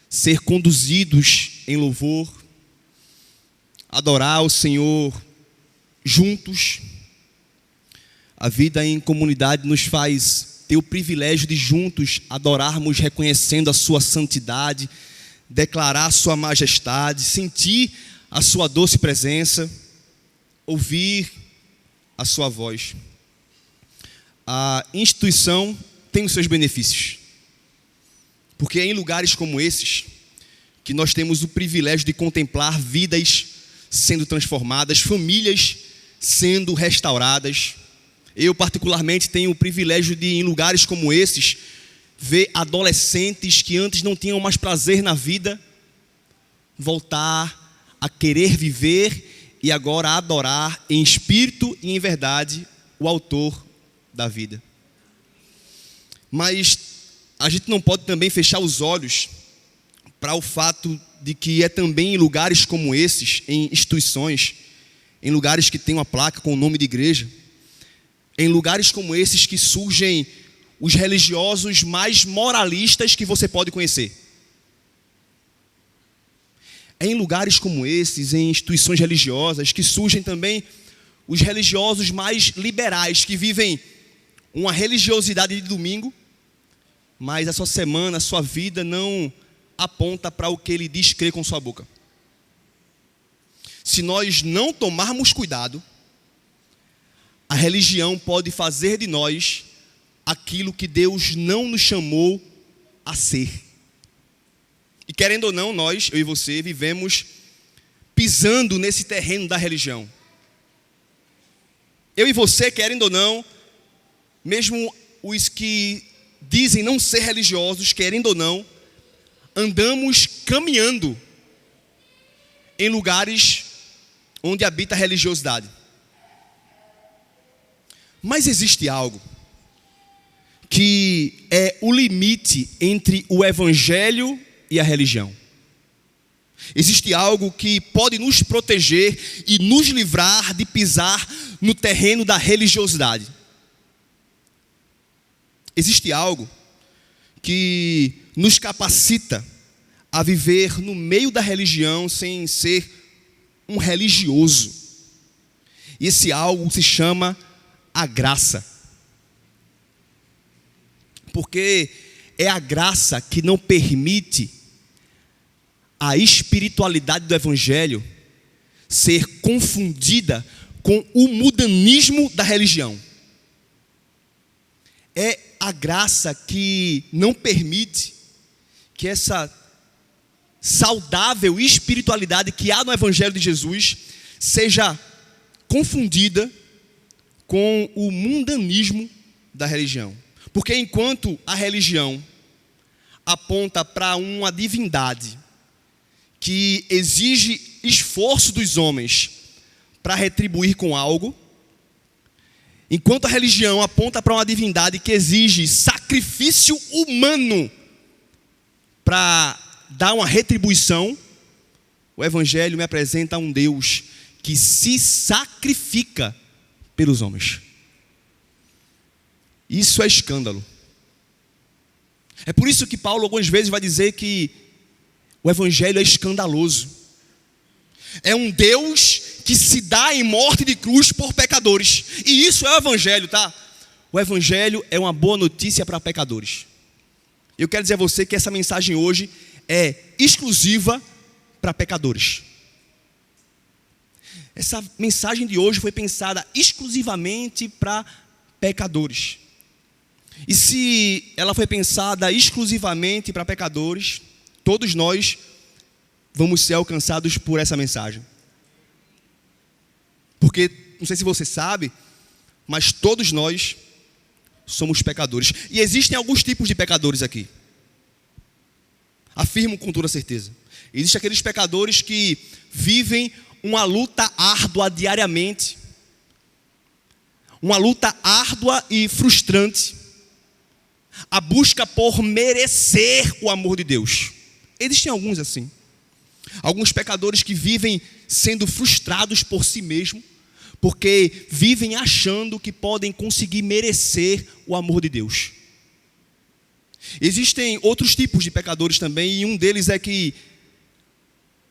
[SPEAKER 5] ser conduzidos em louvor, adorar o Senhor juntos. A vida em comunidade nos faz ter o privilégio de juntos adorarmos reconhecendo a sua santidade, declarar a sua majestade, sentir a sua doce presença, ouvir a sua voz. A instituição tem os seus benefícios, porque é em lugares como esses que nós temos o privilégio de contemplar vidas sendo transformadas, famílias sendo restauradas. Eu particularmente tenho o privilégio de, em lugares como esses, ver adolescentes que antes não tinham mais prazer na vida voltar a querer viver e agora adorar em espírito e em verdade o autor da vida. Mas a gente não pode também fechar os olhos para o fato de que é também em lugares como esses, em instituições, em lugares que tem uma placa com o nome de igreja, em lugares como esses que surgem os religiosos mais moralistas que você pode conhecer. É em lugares como esses, em instituições religiosas, que surgem também os religiosos mais liberais, que vivem uma religiosidade de domingo, mas a sua semana, a sua vida não aponta para o que ele diz crer com sua boca. Se nós não tomarmos cuidado, a religião pode fazer de nós aquilo que Deus não nos chamou a ser. E querendo ou não, nós, eu e você, vivemos pisando nesse terreno da religião. Eu e você, querendo ou não, mesmo os que dizem não ser religiosos, querendo ou não, andamos caminhando em lugares onde habita a religiosidade. Mas existe algo que é o limite entre o evangelho e a religião. Existe algo que pode nos proteger e nos livrar de pisar no terreno da religiosidade. Existe algo que nos capacita a viver no meio da religião sem ser um religioso. E esse algo se chama a graça. Porque é a graça que não permite a espiritualidade do evangelho ser confundida com o mudanismo da religião. É a graça que não permite que essa saudável espiritualidade que há no evangelho de Jesus seja confundida com o mundanismo da religião. Porque enquanto a religião aponta para uma divindade que exige esforço dos homens para retribuir com algo, enquanto a religião aponta para uma divindade que exige sacrifício humano para dar uma retribuição, o evangelho me apresenta um Deus que se sacrifica pelos homens. Isso é escândalo. É por isso que Paulo algumas vezes vai dizer que o evangelho é escandaloso. É um Deus que se dá em morte de cruz por pecadores. E isso é o evangelho, tá? O evangelho é uma boa notícia para pecadores. Eu quero dizer a você que essa mensagem hoje é exclusiva para pecadores. Essa mensagem de hoje foi pensada exclusivamente para pecadores. E se ela foi pensada exclusivamente para pecadores, todos nós vamos ser alcançados por essa mensagem. Porque, não sei se você sabe, mas todos nós somos pecadores. E existem alguns tipos de pecadores aqui. Afirmo com toda certeza. Existem aqueles pecadores que vivem uma luta árdua diariamente. Uma luta árdua e frustrante. A busca por merecer o amor de Deus. Existem alguns assim. Alguns pecadores que vivem sendo frustrados por si mesmos, porque vivem achando que podem conseguir merecer o amor de Deus. Existem outros tipos de pecadores também, e um deles é que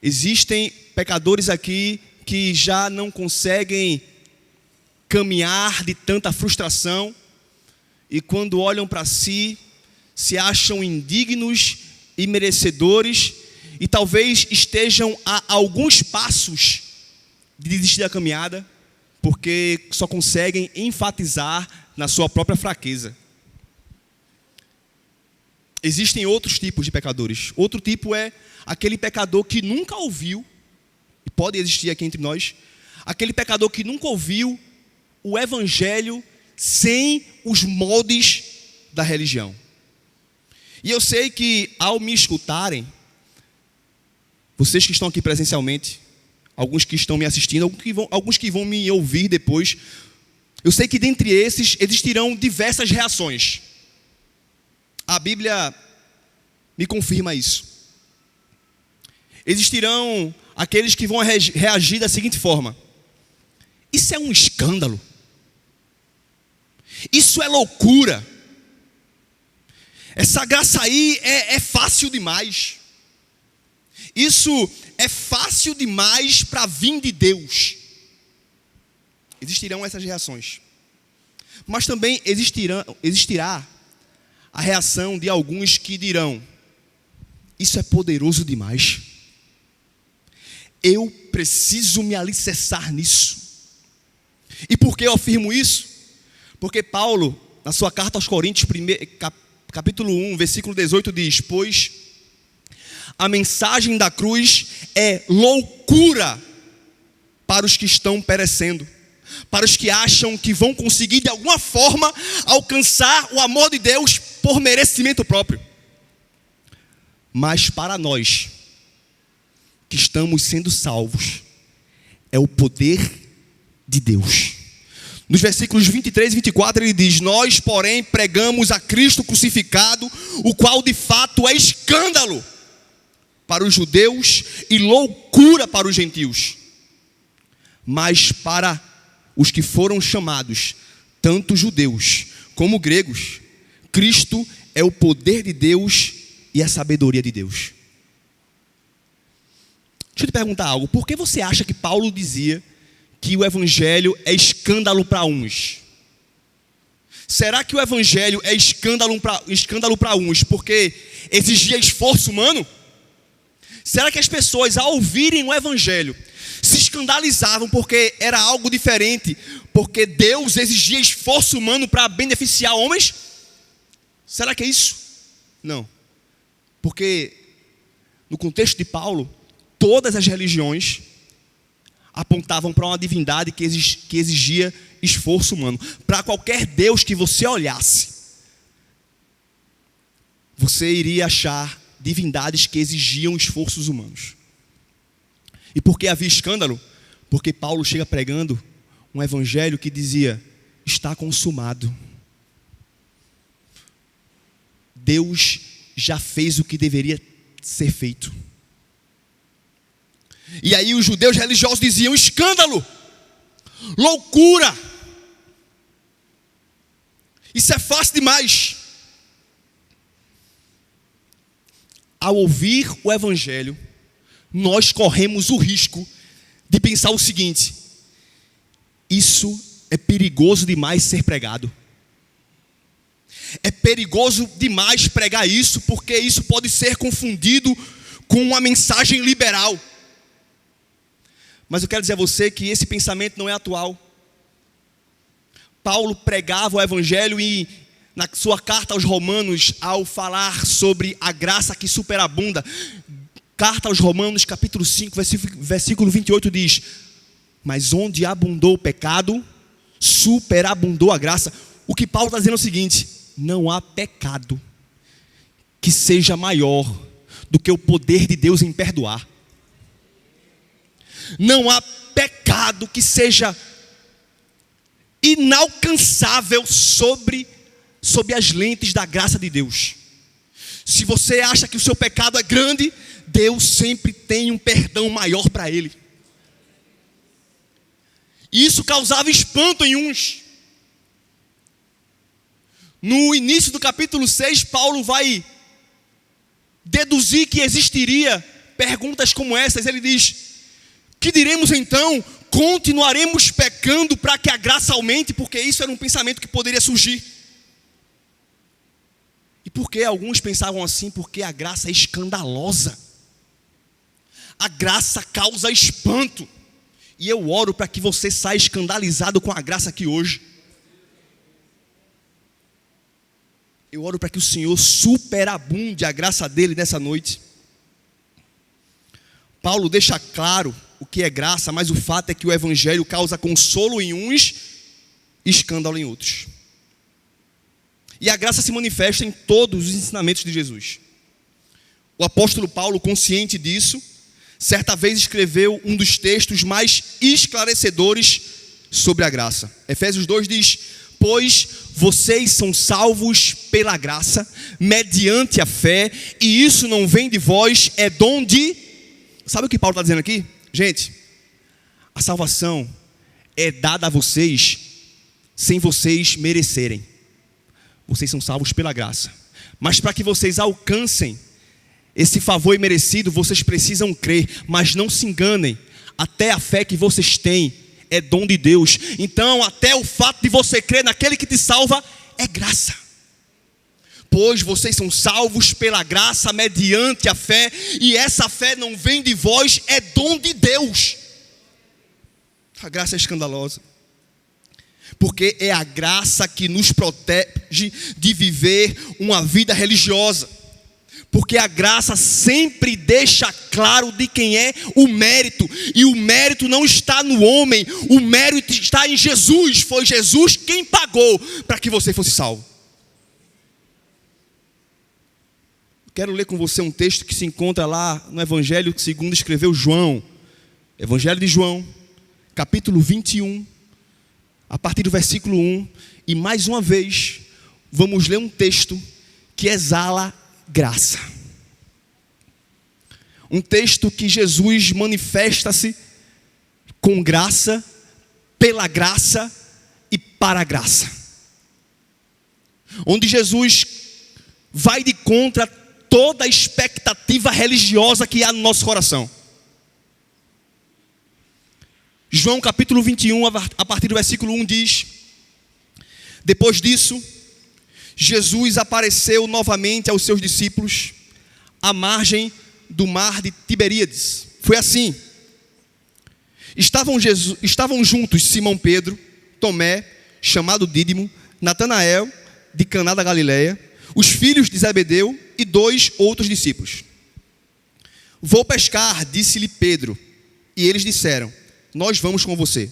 [SPEAKER 5] existem pecadores aqui que já não conseguem caminhar de tanta frustração, e quando olham para si, se acham indignos e merecedores, e talvez estejam a alguns passos de desistir da caminhada, porque só conseguem enfatizar na sua própria fraqueza. Existem outros tipos de pecadores. Outro tipo é aquele pecador que nunca ouviu, e pode existir aqui entre nós, aquele pecador que nunca ouviu o evangelho sem os moldes da religião. E eu sei que ao me escutarem, vocês que estão aqui presencialmente, alguns que estão me assistindo, alguns que vão me ouvir depois, eu sei que dentre esses existirão diversas reações. A Bíblia me confirma isso. Existirão aqueles que vão reagir da seguinte forma: isso é um escândalo, isso é loucura, essa graça aí é fácil demais, isso é fácil demais para vir de Deus. Existirão essas reações. Mas também existirá a reação de alguns que dirão: isso é poderoso demais, eu preciso me alicerçar nisso. E por que eu afirmo isso? Porque Paulo, na sua carta aos Coríntios, capítulo 1, versículo 18, diz: pois a mensagem da cruz é loucura para os que estão perecendo, para os que acham que vão conseguir de alguma forma alcançar o amor de Deus por merecimento próprio. Mas para nós que estamos sendo salvos, é o poder de Deus. Nos versículos 23 e 24 ele diz: nós, porém, pregamos a Cristo crucificado, o qual de fato é escândalo para os judeus e loucura para os gentios. Mas para os que foram chamados, tanto judeus como gregos, Cristo é o poder de Deus e a sabedoria de Deus. Deixa eu te perguntar algo. Por que você acha que Paulo dizia que o evangelho é escândalo para uns? Será que o evangelho é escândalo para uns porque exigia esforço humano? Será que as pessoas, ao ouvirem o evangelho, se escandalizavam porque era algo diferente, porque Deus exigia esforço humano para beneficiar homens? Será que é isso? Não. Porque no contexto de Paulo, todas as religiões apontavam para uma divindade que exigia esforço humano. Para qualquer Deus que você olhasse, você iria achar divindades que exigiam esforços humanos. E por que havia escândalo? Porque Paulo chega pregando um evangelho que dizia: está consumado. Deus já fez o que deveria ser feito. E aí os judeus religiosos diziam: escândalo, loucura, isso é fácil demais. Ao ouvir o evangelho, nós corremos o risco de pensar o seguinte: isso é perigoso demais ser pregado. É perigoso demais pregar isso, porque isso pode ser confundido com uma mensagem liberal. Mas eu quero dizer a você que esse pensamento não é atual. Paulo pregava o evangelho e na sua carta aos Romanos, ao falar sobre a graça que superabunda, carta aos Romanos, capítulo 5, versículo 28 diz: mas onde abundou o pecado, superabundou a graça. O que Paulo está dizendo é o seguinte: não há pecado que seja maior do que o poder de Deus em perdoar. Não há pecado que seja inalcançável sob as lentes da graça de Deus. Se você acha que o seu pecado é grande, Deus sempre tem um perdão maior para ele. Isso causava espanto em uns. No início do capítulo 6, Paulo vai deduzir que existiria perguntas como essas. Ele diz: que diremos então? Continuaremos pecando para que a graça aumente? Porque isso era um pensamento que poderia surgir. E por que alguns pensavam assim? Porque a graça é escandalosa. A graça causa espanto. E eu oro para que você saia escandalizado com a graça aqui hoje. Eu oro para que o Senhor superabunde a graça dele nessa noite. Paulo deixa claro o que é graça, mas o fato é que o evangelho causa consolo em uns e escândalo em outros. E a graça se manifesta em todos os ensinamentos de Jesus. O apóstolo Paulo, consciente disso, certa vez escreveu um dos textos mais esclarecedores sobre a graça. Efésios 2 diz: pois vocês são salvos pela graça, mediante a fé, e isso não vem de vós, é dom de... Sabe o que Paulo está dizendo aqui? Gente, a salvação é dada a vocês sem vocês merecerem. Vocês são salvos pela graça. Mas para que vocês alcancem esse favor imerecido, vocês precisam crer. Mas não se enganem, até a fé que vocês têm é dom de Deus. Então até o fato de você crer naquele que te salva é graça. Pois vocês são salvos pela graça mediante a fé, e essa fé não vem de vós, é dom de Deus. A graça é escandalosa, porque é a graça que nos protege de viver uma vida religiosa. Porque a graça sempre deixa claro de quem é o mérito. E o mérito não está no homem, o mérito está em Jesus. Foi Jesus quem pagou para que você fosse salvo. Quero ler com você um texto que se encontra lá no Evangelho segundo escreveu João. Evangelho de João, capítulo 21, a partir do versículo 1. E mais uma vez, vamos ler um texto que exala graça. Um texto que Jesus manifesta-se com graça, pela graça e para a graça. Onde Jesus vai de contra toda a expectativa religiosa que há no nosso coração. João capítulo 21, a partir do versículo 1 diz: depois disso, Jesus apareceu novamente aos seus discípulos à margem do mar de Tiberíades. Foi assim: estavam juntos Simão Pedro, Tomé, chamado Dídimo, Natanael, de Caná da Galileia, os filhos de Zebedeu e 2 outros discípulos. Vou pescar, disse-lhe Pedro, e eles disseram: nós vamos com você.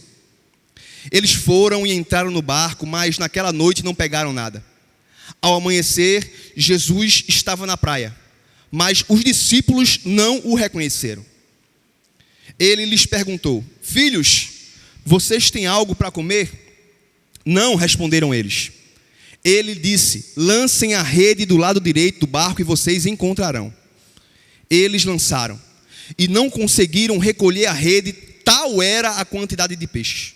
[SPEAKER 5] Eles foram e entraram no barco, mas naquela noite não pegaram nada. Ao amanhecer, Jesus estava na praia, mas os discípulos não o reconheceram. Ele lhes perguntou: filhos, vocês têm algo para comer? Não, responderam eles. Ele disse: lancem a rede do lado direito do barco e vocês encontrarão. Eles lançaram e não conseguiram recolher a rede, tal era a quantidade de peixes.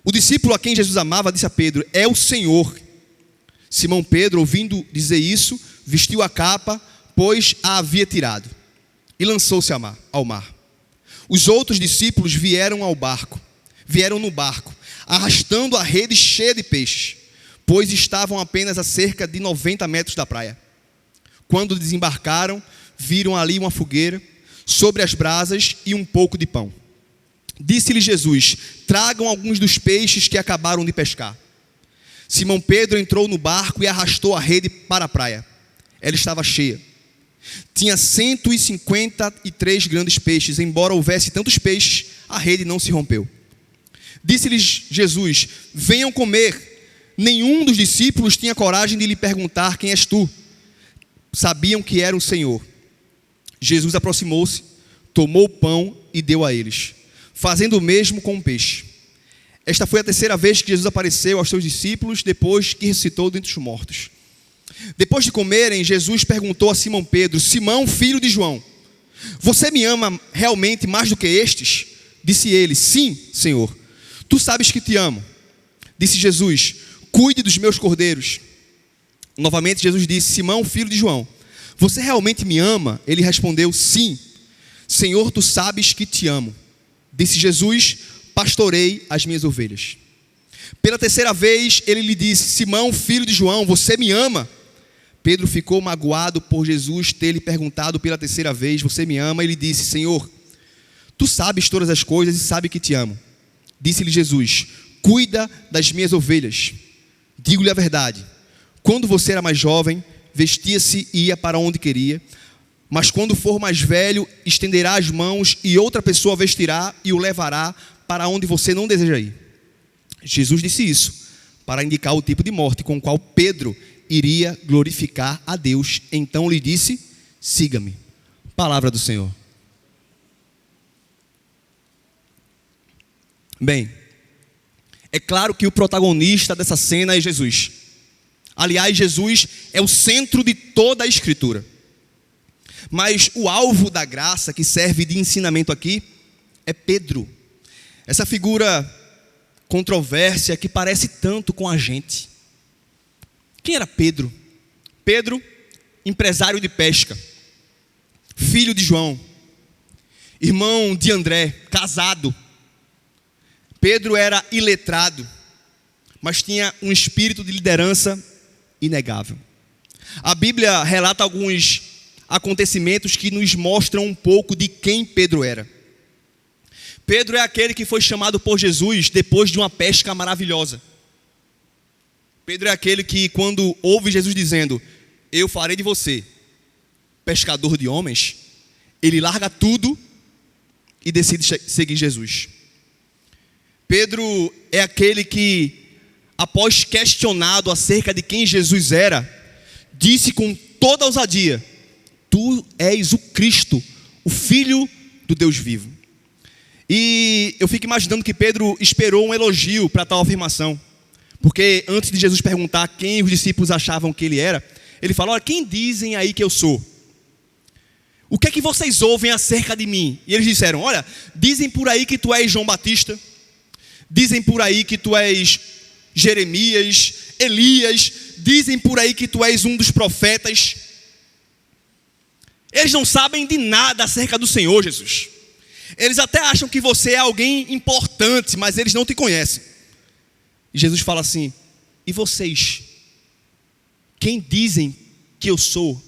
[SPEAKER 5] O discípulo a quem Jesus amava disse a Pedro: é o Senhor. Simão Pedro, ouvindo dizer isso, vestiu a capa, pois a havia tirado, e lançou-se ao mar. Os outros discípulos vieram no barco, arrastando a rede cheia de peixes, pois estavam apenas a cerca de 90 metros da praia. Quando desembarcaram, viram ali uma fogueira, sobre as brasas e um pouco de pão. Disse-lhe Jesus: tragam alguns dos peixes que acabaram de pescar. Simão Pedro entrou no barco e arrastou a rede para a praia. Ela estava cheia. Tinha 153 grandes peixes. Embora houvesse tantos peixes, a rede não se rompeu. Disse-lhes Jesus: venham comer. Nenhum dos discípulos tinha coragem de lhe perguntar: quem és tu? Sabiam que era o Senhor. Jesus aproximou-se, tomou o pão e deu a eles, fazendo o mesmo com o peixe. Esta foi a terceira vez que Jesus apareceu aos seus discípulos depois que ressuscitou dentre os mortos. Depois de comerem, Jesus perguntou a Simão Pedro: Simão, filho de João, você me ama realmente mais do que estes? Disse ele: sim, Senhor, tu sabes que te amo. Disse Jesus: cuide dos meus cordeiros. Novamente Jesus disse: Simão, filho de João, você realmente me ama? Ele respondeu: sim, Senhor, tu sabes que te amo. Disse Jesus: pastorei as minhas ovelhas. Pela terceira vez ele lhe disse: Simão, filho de João, você me ama? Pedro ficou magoado por Jesus ter lhe perguntado pela terceira vez: você me ama? Ele disse: Senhor, tu sabes todas as coisas e sabe que te amo. Disse-lhe Jesus: cuida das minhas ovelhas. Digo-lhe a verdade, quando você era mais jovem, vestia-se e ia para onde queria, mas quando for mais velho, estenderá as mãos e outra pessoa vestirá e o levará para onde você não deseja ir. Jesus disse isso para indicar o tipo de morte com o qual Pedro iria glorificar a Deus. Então lhe disse: siga-me. Palavra do Senhor. Bem, é claro que o protagonista dessa cena é Jesus. Aliás, Jesus é o centro de toda a Escritura. Mas o alvo da graça que serve de ensinamento aqui é Pedro. Essa figura controvérsia que parece tanto com a gente. Quem era Pedro? Pedro, empresário de pesca, filho de João, irmão de André, casado. Pedro era iletrado, mas tinha um espírito de liderança inegável. A Bíblia relata alguns acontecimentos que nos mostram um pouco de quem Pedro era. Pedro é aquele que foi chamado por Jesus depois de uma pesca maravilhosa. Pedro é aquele que, quando ouve Jesus dizendo: eu farei de você pescador de homens, ele larga tudo e decide seguir Jesus. Pedro é aquele que, após questionado acerca de quem Jesus era, disse com toda ousadia: tu és o Cristo, o Filho do Deus vivo. E eu fico imaginando que Pedro esperou um elogio para tal afirmação. Porque antes de Jesus perguntar quem os discípulos achavam que ele era, ele falou: olha, quem dizem aí que eu sou? O que é que vocês ouvem acerca de mim? E eles disseram: olha, dizem por aí que tu és João Batista, dizem por aí que tu és Jeremias, Elias, dizem por aí que tu és um dos profetas. Eles não sabem de nada acerca do Senhor Jesus. Eles até acham que você é alguém importante, mas eles não te conhecem. E Jesus fala assim: e vocês? Quem dizem que eu sou?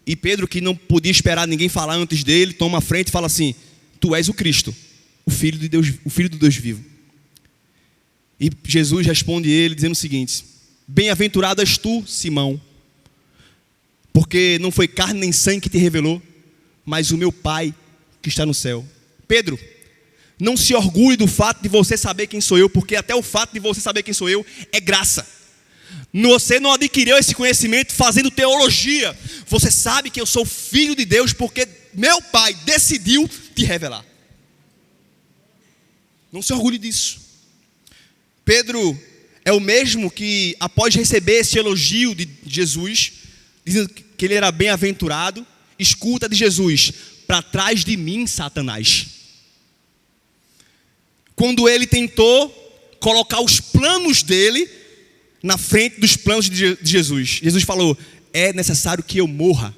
[SPEAKER 5] E Pedro, que não podia esperar ninguém falar antes dele, toma a frente e fala assim: tu és o Cristo, o Filho de Deus, o Filho do Deus vivo. E Jesus responde ele dizendo o seguinte: bem-aventurado és tu, Simão, porque não foi carne nem sangue que te revelou, mas o meu Pai que está no céu. Pedro, não se orgulhe do fato de você saber quem sou eu, porque até o fato de você saber quem sou eu é graça. Você não adquiriu esse conhecimento fazendo teologia. Você sabe que eu sou filho de Deus porque meu Pai decidiu te revelar. Não se orgulhe disso. Pedro é o mesmo que, após receber esse elogio de Jesus, dizendo que ele era bem-aventurado, escuta de Jesus: para trás de mim, Satanás. Quando ele tentou colocar os planos dele na frente dos planos de Jesus. Jesus falou: é necessário que eu morra,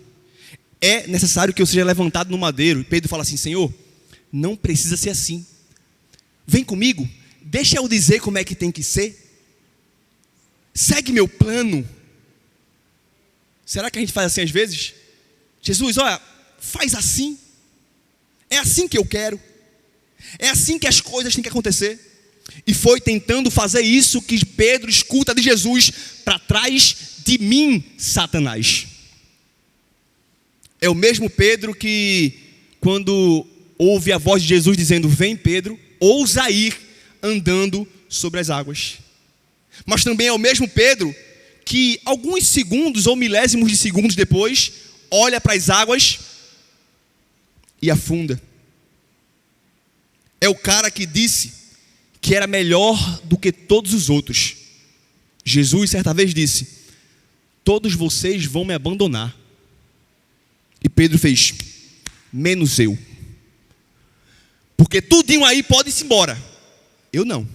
[SPEAKER 5] é necessário que eu seja levantado no madeiro. E Pedro fala assim: Senhor, não precisa ser assim. Vem comigo, deixa eu dizer como é que tem que ser. Segue meu plano. Será que a gente faz assim às vezes? Jesus, olha, faz assim. É assim que eu quero. É assim que as coisas têm que acontecer. E foi tentando fazer isso que Pedro escuta de Jesus: para trás de mim, Satanás. É o mesmo Pedro que, quando ouve a voz de Jesus dizendo: vem Pedro, ousa ir andando sobre as águas. Mas também é o mesmo Pedro que, alguns segundos ou milésimos de segundos depois, olha para as águas e afunda. É o cara que disse que era melhor do que todos os outros. Jesus certa vez disse: todos vocês vão me abandonar. E Pedro fez: menos eu. Porque tudinho aí pode ir embora. Eu não.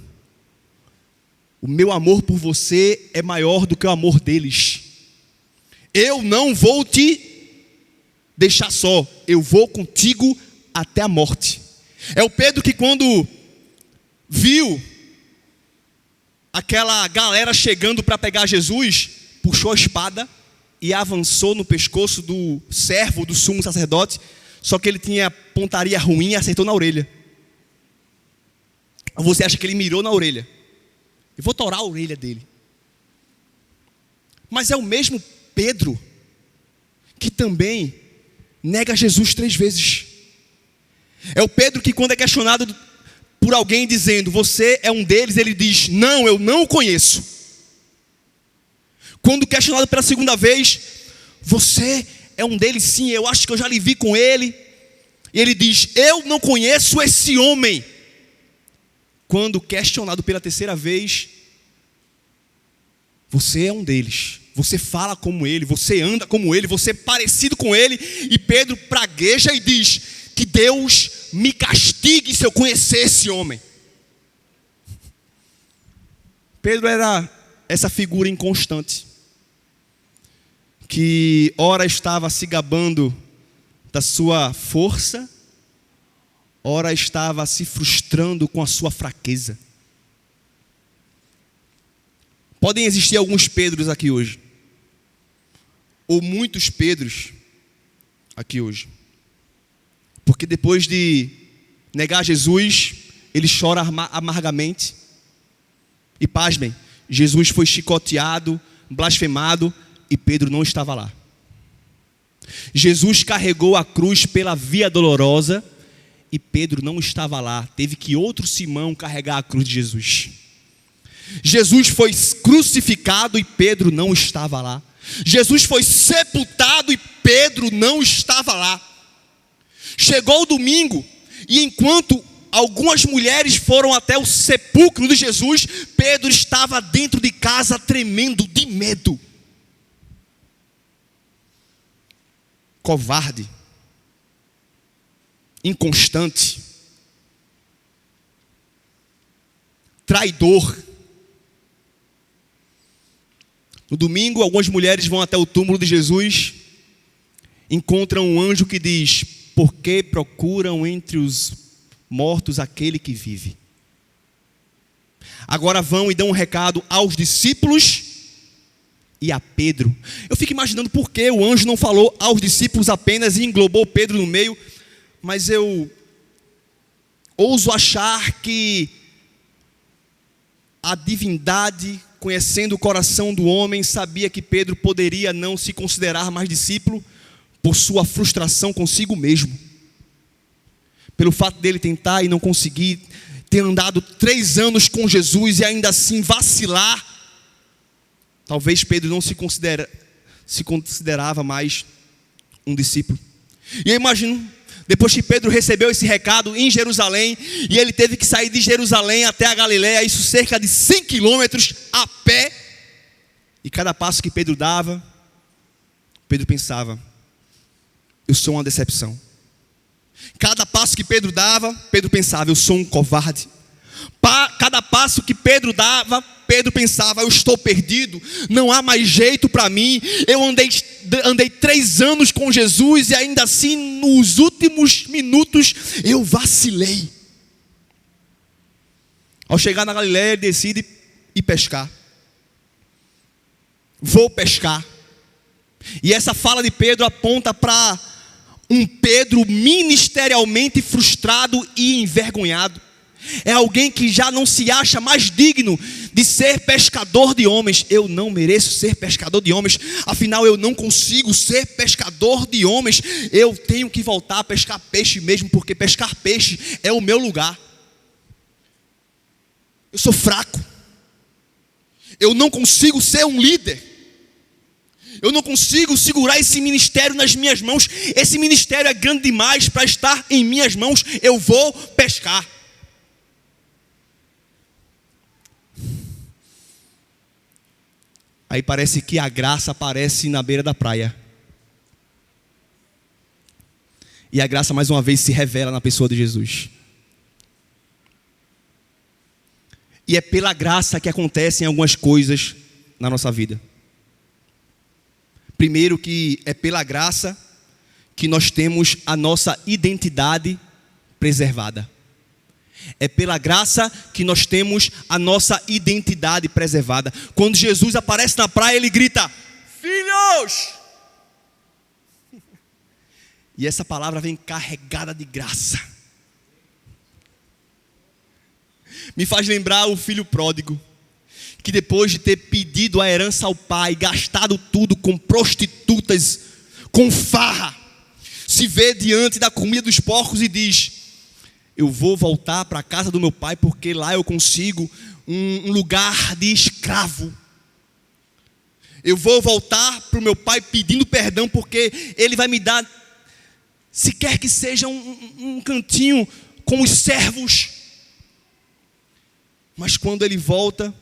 [SPEAKER 5] O meu amor por você é maior do que o amor deles. Eu não vou te deixar só. Eu vou contigo até a morte. É o Pedro que, quando viu aquela galera chegando para pegar Jesus, puxou a espada e avançou no pescoço do servo do sumo sacerdote. Só que ele tinha pontaria ruim e acertou na orelha. Ou você acha que ele mirou na orelha? Eu vou torar a orelha dele. Mas é o mesmo Pedro que também nega Jesus 3 vezes. É o Pedro que, quando é questionado por alguém dizendo: você é um deles, ele diz: não, eu não o conheço. Quando questionado pela segunda vez: você é um deles? Sim, eu acho que eu já lhe vi com ele. E ele diz: eu não conheço esse homem. Quando questionado pela terceira vez: você é um deles, você fala como ele, você anda como ele, você é parecido com ele. E Pedro pragueja e diz: que Deus me castigue se eu conhecer esse homem. Pedro era essa figura inconstante, que ora estava se gabando da sua força, ora estava se frustrando com a sua fraqueza. Podem existir alguns Pedros aqui hoje, ou muitos Pedros aqui hoje, porque depois de negar Jesus, ele chora amargamente. E pasmem, Jesus foi chicoteado, blasfemado, e Pedro não estava lá. Jesus carregou a cruz pela via dolorosa, e Pedro não estava lá. Teve que outro Simão carregar a cruz de Jesus. Jesus foi crucificado e Pedro não estava lá. Jesus foi sepultado e Pedro não estava lá. Chegou o domingo e, enquanto algumas mulheres foram até o sepulcro de Jesus, Pedro estava dentro de casa tremendo de medo. Covarde, inconstante, traidor. No domingo, algumas mulheres vão até o túmulo de Jesus, encontram um anjo que diz: por que procuram entre os mortos aquele que vive? Agora vão e dão um recado aos discípulos e a Pedro. Eu fico imaginando por que o anjo não falou aos discípulos apenas e englobou Pedro no meio. Mas eu ouso achar que a divindade, conhecendo o coração do homem, sabia que Pedro poderia não se considerar mais discípulo por sua frustração consigo mesmo, pelo fato dele tentar e não conseguir, ter andado 3 anos com Jesus e ainda assim vacilar. Talvez Pedro não se considerava mais um discípulo. E eu imagino, depois que Pedro recebeu esse recado em Jerusalém, e ele teve que sair de Jerusalém até a Galileia, isso cerca de 100 quilômetros a pé, e cada passo que Pedro dava, Pedro pensava: eu sou uma decepção. Cada passo que Pedro dava, Pedro pensava: eu sou um covarde. Cada passo que Pedro dava, Pedro pensava: eu estou perdido, não há mais jeito para mim. Eu andei 3 anos com Jesus e ainda assim nos últimos minutos eu vacilei. Ao chegar na Galileia, ele decide ir pescar. Vou pescar. E essa fala de Pedro aponta para um Pedro ministerialmente frustrado e envergonhado. É alguém que já não se acha mais digno de ser pescador de homens. Eu não mereço ser pescador de homens, afinal eu não consigo ser pescador de homens. Eu tenho que voltar a pescar peixe mesmo, porque pescar peixe é o meu lugar. Eu sou fraco, eu não consigo ser um líder. Eu não consigo segurar esse ministério nas minhas mãos. Esse ministério é grande demais para estar em minhas mãos. Eu vou pescar. Aí parece que a graça aparece na beira da praia. E a graça mais uma vez se revela na pessoa de Jesus. E é pela graça que acontecem algumas coisas na nossa vida. Primeiro, que é pela graça que nós temos a nossa identidade preservada. É pela graça que nós temos a nossa identidade preservada. Quando Jesus aparece na praia, ele grita: filhos! E essa palavra vem carregada de graça. Me faz lembrar o filho pródigo, que depois de ter pedido a herança ao pai, gastado tudo com prostitutas, com farra, se vê diante da comida dos porcos e diz: eu vou voltar para a casa do meu pai, porque lá eu consigo um lugar de escravo. Eu vou voltar para o meu pai pedindo perdão, porque ele vai me dar, se quer que seja um cantinho com os servos. Mas quando ele volta,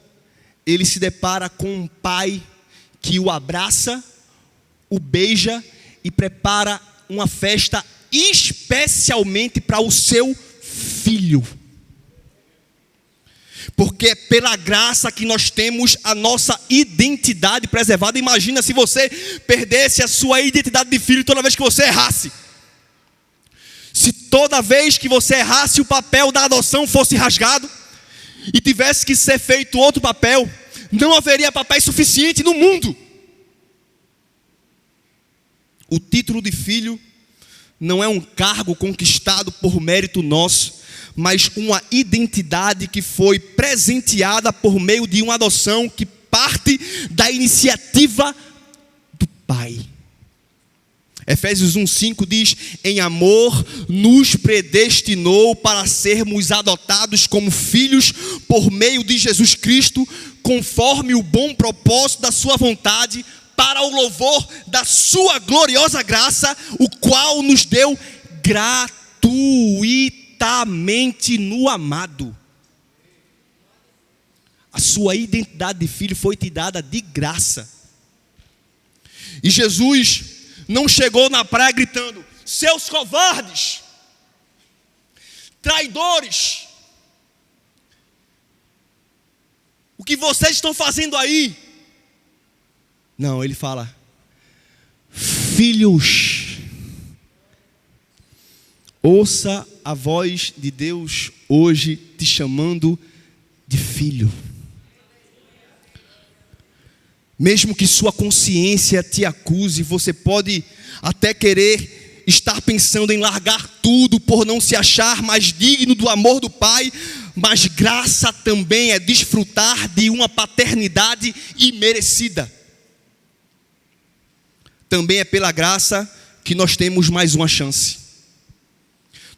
[SPEAKER 5] ele se depara com um pai que o abraça, o beija e prepara uma festa especialmente para o seu filho. Porque é pela graça que nós temos a nossa identidade preservada. Imagina se você perdesse a sua identidade de filho toda vez que você errasse. Se toda vez que você errasse o papel da adoção fosse rasgado e tivesse que ser feito outro papel, não haveria papéis suficientes no mundo. O título de filho não é um cargo conquistado por mérito nosso, mas uma identidade que foi presenteada por meio de uma adoção que parte da iniciativa do Pai. Efésios 1:5 diz: em amor nos predestinou para sermos adotados como filhos por meio de Jesus Cristo, conforme o bom propósito da sua vontade, para o louvor da sua gloriosa graça, o qual nos deu gratuitamente no amado. A sua identidade de filho foi te dada de graça. E Jesus não chegou na praia gritando: seus covardes, traidores, o que vocês estão fazendo aí? Não, ele fala: filhos, ouça a voz de Deus hoje te chamando de filho. Mesmo que sua consciência te acuse, você pode até querer estar pensando em largar tudo por não se achar mais digno do amor do Pai, mas graça também é desfrutar de uma paternidade imerecida. Também é pela graça que nós temos mais uma chance.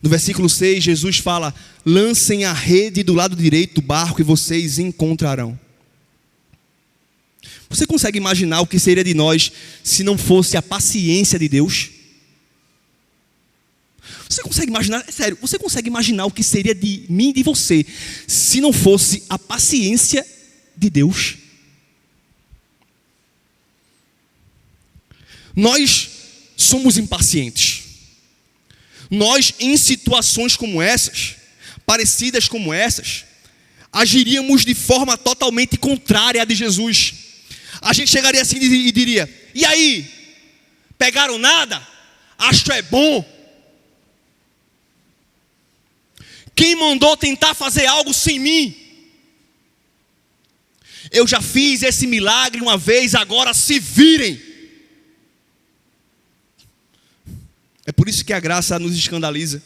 [SPEAKER 5] No versículo 6, Jesus fala: lancem a rede do lado direito do barco e vocês encontrarão. Você consegue imaginar o que seria de nós se não fosse a paciência de Deus? Você consegue imaginar, é sério, você consegue imaginar o que seria de mim e de você se não fosse a paciência de Deus? Nós somos impacientes. Nós, em situações como essas, parecidas como essas, agiríamos de forma totalmente contrária à de Jesus. A gente chegaria assim e diria: e aí? Pegaram nada? Acho é bom. Quem mandou tentar fazer algo sem mim? Eu já fiz esse milagre uma vez, agora se virem. É por isso que a graça nos escandaliza,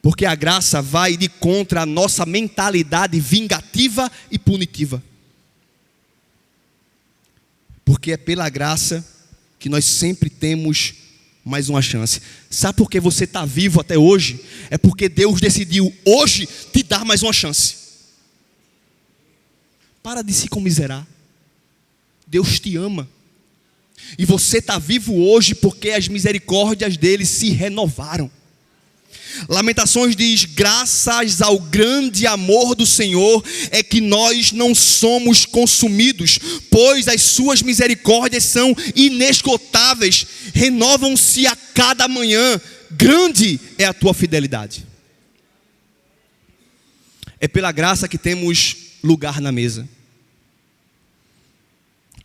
[SPEAKER 5] porque a graça vai de contra a nossa mentalidade vingativa e punitiva. Porque é pela graça que nós sempre temos mais uma chance. Sabe por que você está vivo até hoje? É porque Deus decidiu hoje te dar mais uma chance. Para de se comiserar. Deus te ama. E você está vivo hoje porque as misericórdias dele se renovaram. Lamentações diz: graças ao grande amor do Senhor é que nós não somos consumidos, pois as suas misericórdias são inesgotáveis, renovam-se a cada manhã. Grande é a tua fidelidade. É pela graça que temos lugar na mesa.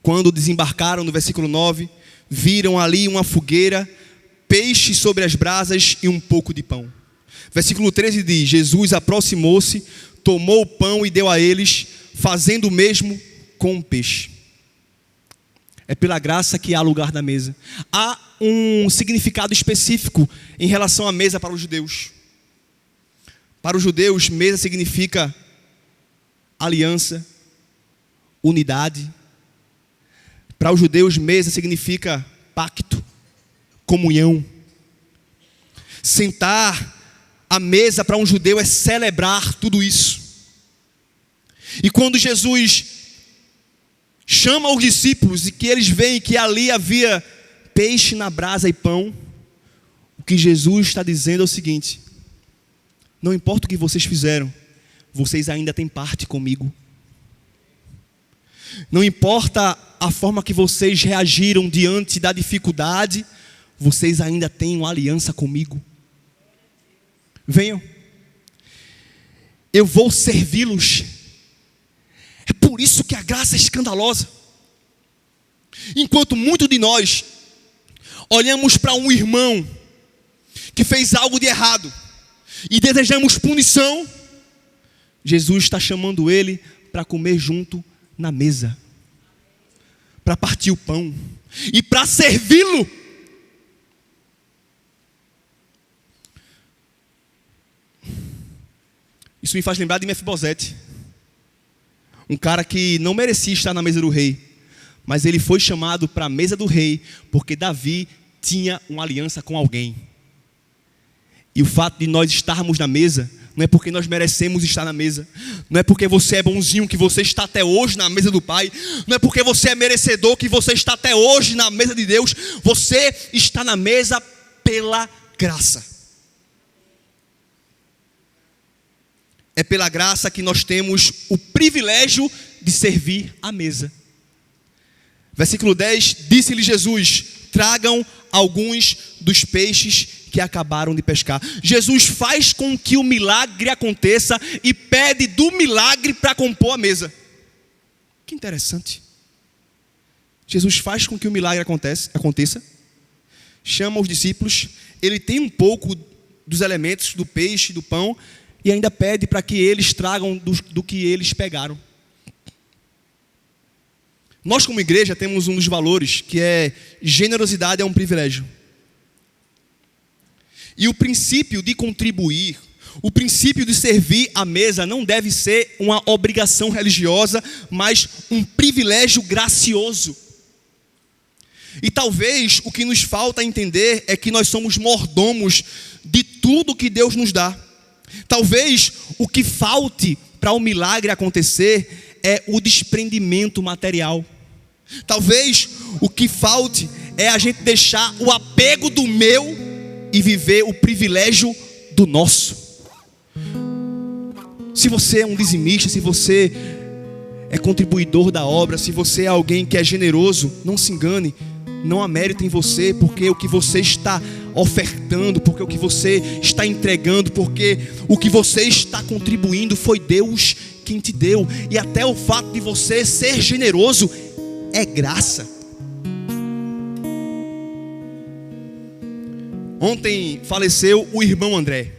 [SPEAKER 5] Quando desembarcaram, no versículo 9, viram ali uma fogueira, peixe sobre as brasas e um pouco de pão. Versículo 13 diz: Jesus aproximou-se, tomou o pão e deu a eles, fazendo o mesmo com o peixe. É pela graça que há lugar na mesa. Há um significado específico em relação à mesa para os judeus. Para os judeus, mesa significa aliança, unidade. Para os judeus, mesa significa pacto, comunhão. Sentar à mesa para um judeu é celebrar tudo isso. E quando Jesus chama os discípulos e que eles veem que ali havia peixe na brasa e pão, o que Jesus está dizendo é o seguinte: não importa o que vocês fizeram, vocês ainda têm parte comigo. Não importa a forma que vocês reagiram diante da dificuldade, vocês ainda têm uma aliança comigo. Venham, eu vou servi-los. É por isso que a graça é escandalosa. Enquanto muitos de nós olhamos para um irmão que fez algo de errado e desejamos punição, Jesus está chamando ele para comer junto na mesa, para partir o pão e para servi-lo. Isso me faz lembrar de Mefibosete, um cara que não merecia estar na mesa do rei, mas ele foi chamado para a mesa do rei porque Davi tinha uma aliança com alguém. E o fato de nós estarmos na mesa não é porque nós merecemos estar na mesa, não é porque você é bonzinho que você está até hoje na mesa do Pai, não é porque você é merecedor que você está até hoje na mesa de Deus. Você está na mesa pela graça. É pela graça que nós temos o privilégio de servir à mesa. Versículo 10, disse-lhe Jesus: tragam alguns dos peixes que acabaram de pescar. Jesus faz com que o milagre aconteça e pede do milagre para compor a mesa. Que interessante. Jesus faz com que o milagre aconteça, chama os discípulos, ele tem um pouco dos elementos do peixe, do pão, e ainda pede para que eles tragam do que eles pegaram. Nós como igreja temos um dos valores que é: generosidade é um privilégio. E o princípio de contribuir, o princípio de servir à mesa não deve ser uma obrigação religiosa, mas um privilégio gracioso. E talvez o que nos falta entender é que nós somos mordomos de tudo que Deus nos dá. Talvez o que falte para o milagre acontecer é o desprendimento material. Talvez o que falte é a gente deixar o apego do meu e viver o privilégio do nosso. Se você é um dizimista, se você é contribuidor da obra, se você é alguém que é generoso, não se engane, não há mérito em você, porque o que você está ofertando, porque o que você está entregando, porque o que você está contribuindo foi Deus quem te deu. E até o fato de você ser generoso é graça. Ontem faleceu o irmão André,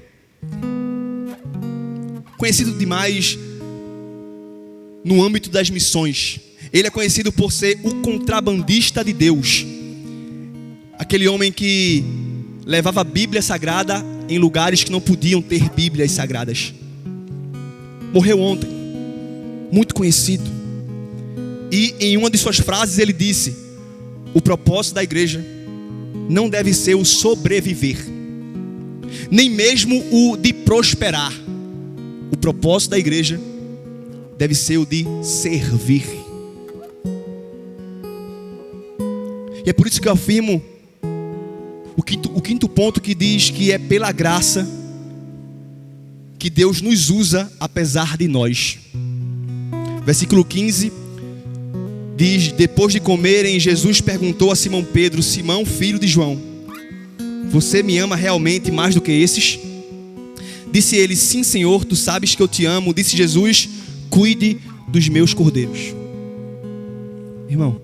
[SPEAKER 5] conhecido demais no âmbito das missões. Ele é conhecido por ser o contrabandista de Deus, aquele homem que levava a Bíblia Sagrada em lugares que não podiam ter Bíblias Sagradas. Morreu ontem, muito conhecido. E em uma de suas frases ele disse: o propósito da igreja não deve ser o sobreviver, nem mesmo o de prosperar. O propósito da igreja deve ser o de servir. E E é por isso que eu afirmo o quinto ponto, que diz que é pela graça que Deus nos usa apesar de nós. Versículo 15 diz: depois de comerem, Jesus perguntou a Simão Pedro: Simão, filho de João, você me ama realmente mais do que esses? Disse ele: sim, Senhor, tu sabes que eu te amo. Disse Jesus: cuide dos meus cordeiros. Irmão,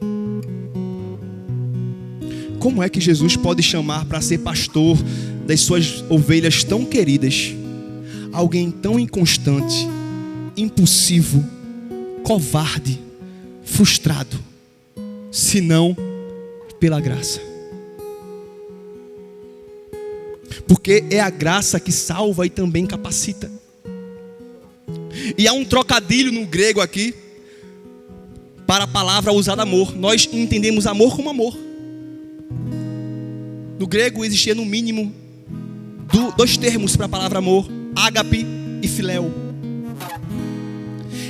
[SPEAKER 5] como é que Jesus pode chamar para ser pastor das suas ovelhas tão queridas alguém tão inconstante, impulsivo, covarde, frustrado, senão pela graça? Porque é a graça que salva e também capacita. E há um trocadilho no grego aqui para a palavra usada amor. Nós entendemos amor como amor. No grego existia no mínimo dois termos para a palavra amor: ágape e filéu.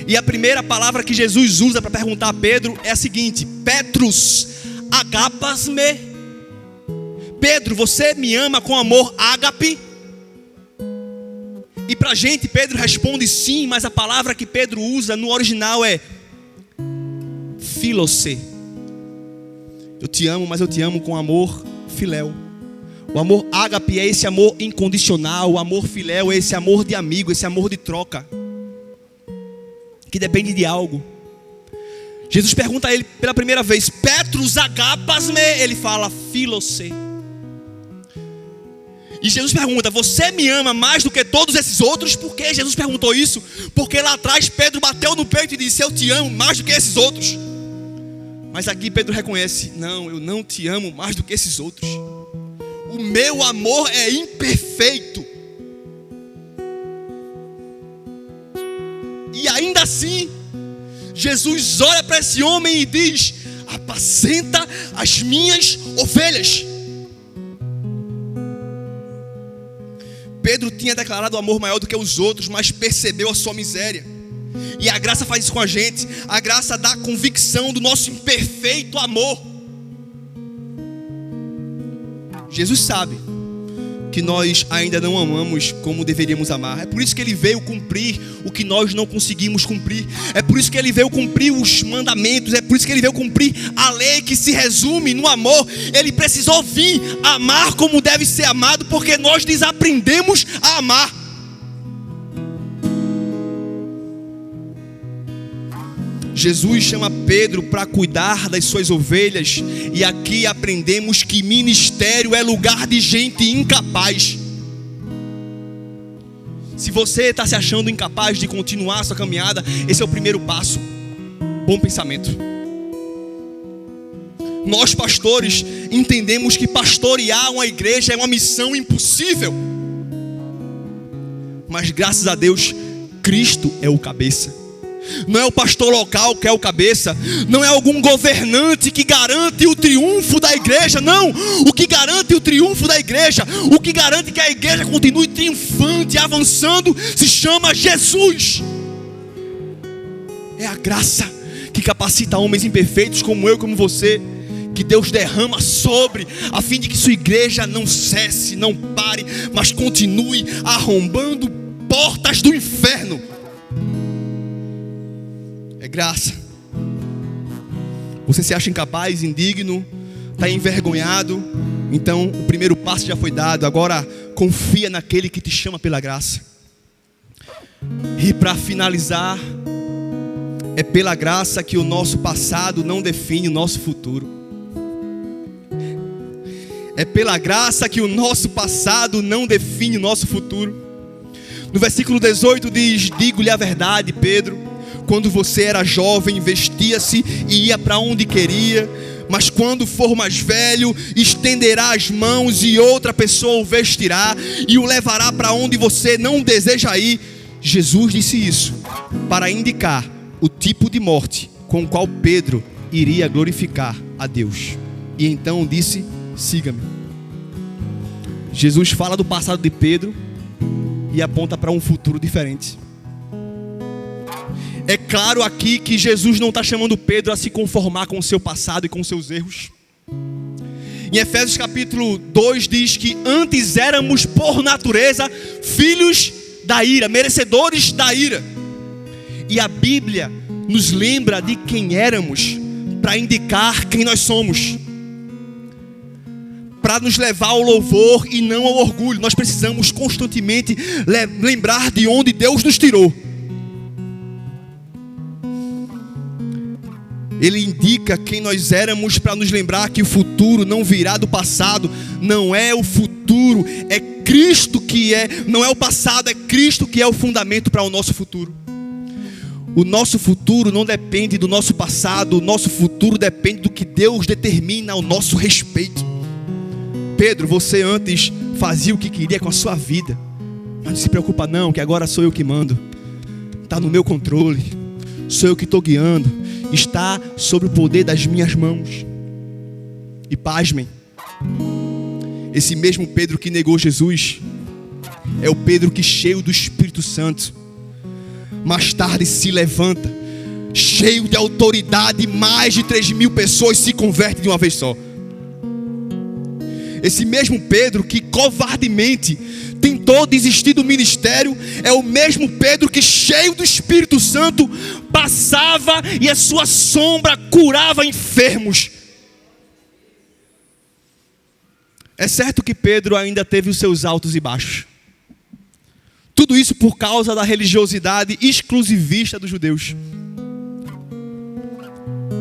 [SPEAKER 5] E a primeira palavra que Jesus usa para perguntar a Pedro é a seguinte: Petrus, agapas-me? Pedro, você me ama com amor ágape? E para a gente, Pedro responde sim, mas a palavra que Pedro usa no original é filose. Eu te amo, mas eu te amo com amor filéu. O amor ágape é esse amor incondicional. O amor filéu é esse amor de amigo, esse amor de troca, que depende de algo. Jesus pergunta a ele pela primeira vez: Petrus, agapas-me? Ele fala filose. E Jesus pergunta: você me ama mais do que todos esses outros? Por que Jesus perguntou isso? Porque lá atrás Pedro bateu no peito e disse: eu te amo mais do que esses outros. Mas aqui Pedro reconhece: não, eu não te amo mais do que esses outros. O meu amor é imperfeito. E ainda assim Jesus olha para esse homem e diz: apacenta as minhas ovelhas. Pedro tinha declarado amor maior do que os outros, mas percebeu a sua miséria. E a graça faz isso com a gente. A graça dá a convicção do nosso imperfeito amor. Jesus sabe que nós ainda não amamos como deveríamos amar. É por isso que Ele veio cumprir o que nós não conseguimos cumprir. É por isso que Ele veio cumprir os mandamentos. É por isso que Ele veio cumprir a lei, que se resume no amor. Ele precisou vir amar como deve ser amado, porque nós desaprendemos a amar. Jesus chama Pedro para cuidar das suas ovelhas. E aqui aprendemos que ministério é lugar de gente incapaz. Se você está se achando incapaz de continuar a sua caminhada, esse é o primeiro passo. Bom pensamento. Nós pastores entendemos que pastorear uma igreja é uma missão impossível. Mas graças a Deus, Cristo é o cabeça. Não é o pastor local que é o cabeça. Não é algum governante que garante o triunfo da igreja. Não, o que garante o triunfo da igreja, o que garante que a igreja continue triunfante, avançando, se chama Jesus. É a graça que capacita homens imperfeitos como eu, como você, que Deus derrama sobre, a fim de que sua igreja não cesse, não pare, mas continue arrombando portas do inferno. É graça. Você se acha incapaz, indigno, está envergonhado? Então o primeiro passo já foi dado. Agora confia naquele que te chama pela graça. E para finalizar, é pela graça que o nosso passado não define o nosso futuro. É pela graça que o nosso passado não define o nosso futuro. No versículo 18 diz: digo-lhe a verdade, Pedro, quando você era jovem, vestia-se e ia para onde queria. Mas quando for mais velho, estenderá as mãos e outra pessoa o vestirá e o levará para onde você não deseja ir. Jesus disse isso para indicar o tipo de morte com o qual Pedro iria glorificar a Deus. E então disse: siga-me. Jesus fala do passado de Pedro e aponta para um futuro diferente. É claro aqui que Jesus não está chamando Pedro a se conformar com o seu passado e com seus erros. Em Efésios capítulo 2 diz que antes éramos por natureza filhos da ira, merecedores da ira. E a Bíblia nos lembra de quem éramos para indicar quem nós somos, para nos levar ao louvor e não ao orgulho. Nós precisamos constantemente lembrar de onde Deus nos tirou. Ele indica quem nós éramos para nos lembrar que o futuro não virá do passado. Não é o futuro, é Cristo que é. Não é o passado, é Cristo que é o fundamento para o nosso futuro. O nosso futuro não depende do nosso passado. O nosso futuro depende do que Deus determina ao nosso respeito. Pedro, você antes fazia o que queria com a sua vida, mas não se preocupa não, que agora sou eu que mando. Está no meu controle. Sou eu que estou guiando. Está sob o poder das minhas mãos. E pasmem, esse mesmo Pedro que negou Jesus é o Pedro que, cheio do Espírito Santo, mais tarde se levanta, cheio de autoridade, mais de 3.000 pessoas se convertem de uma vez só. Esse mesmo Pedro que covardemente tentou desistir do ministério é o mesmo Pedro que, cheio do Espírito Santo, passava e a sua sombra curava enfermos. É certo que Pedro ainda teve os seus altos e baixos. Tudo isso por causa da religiosidade exclusivista dos judeus.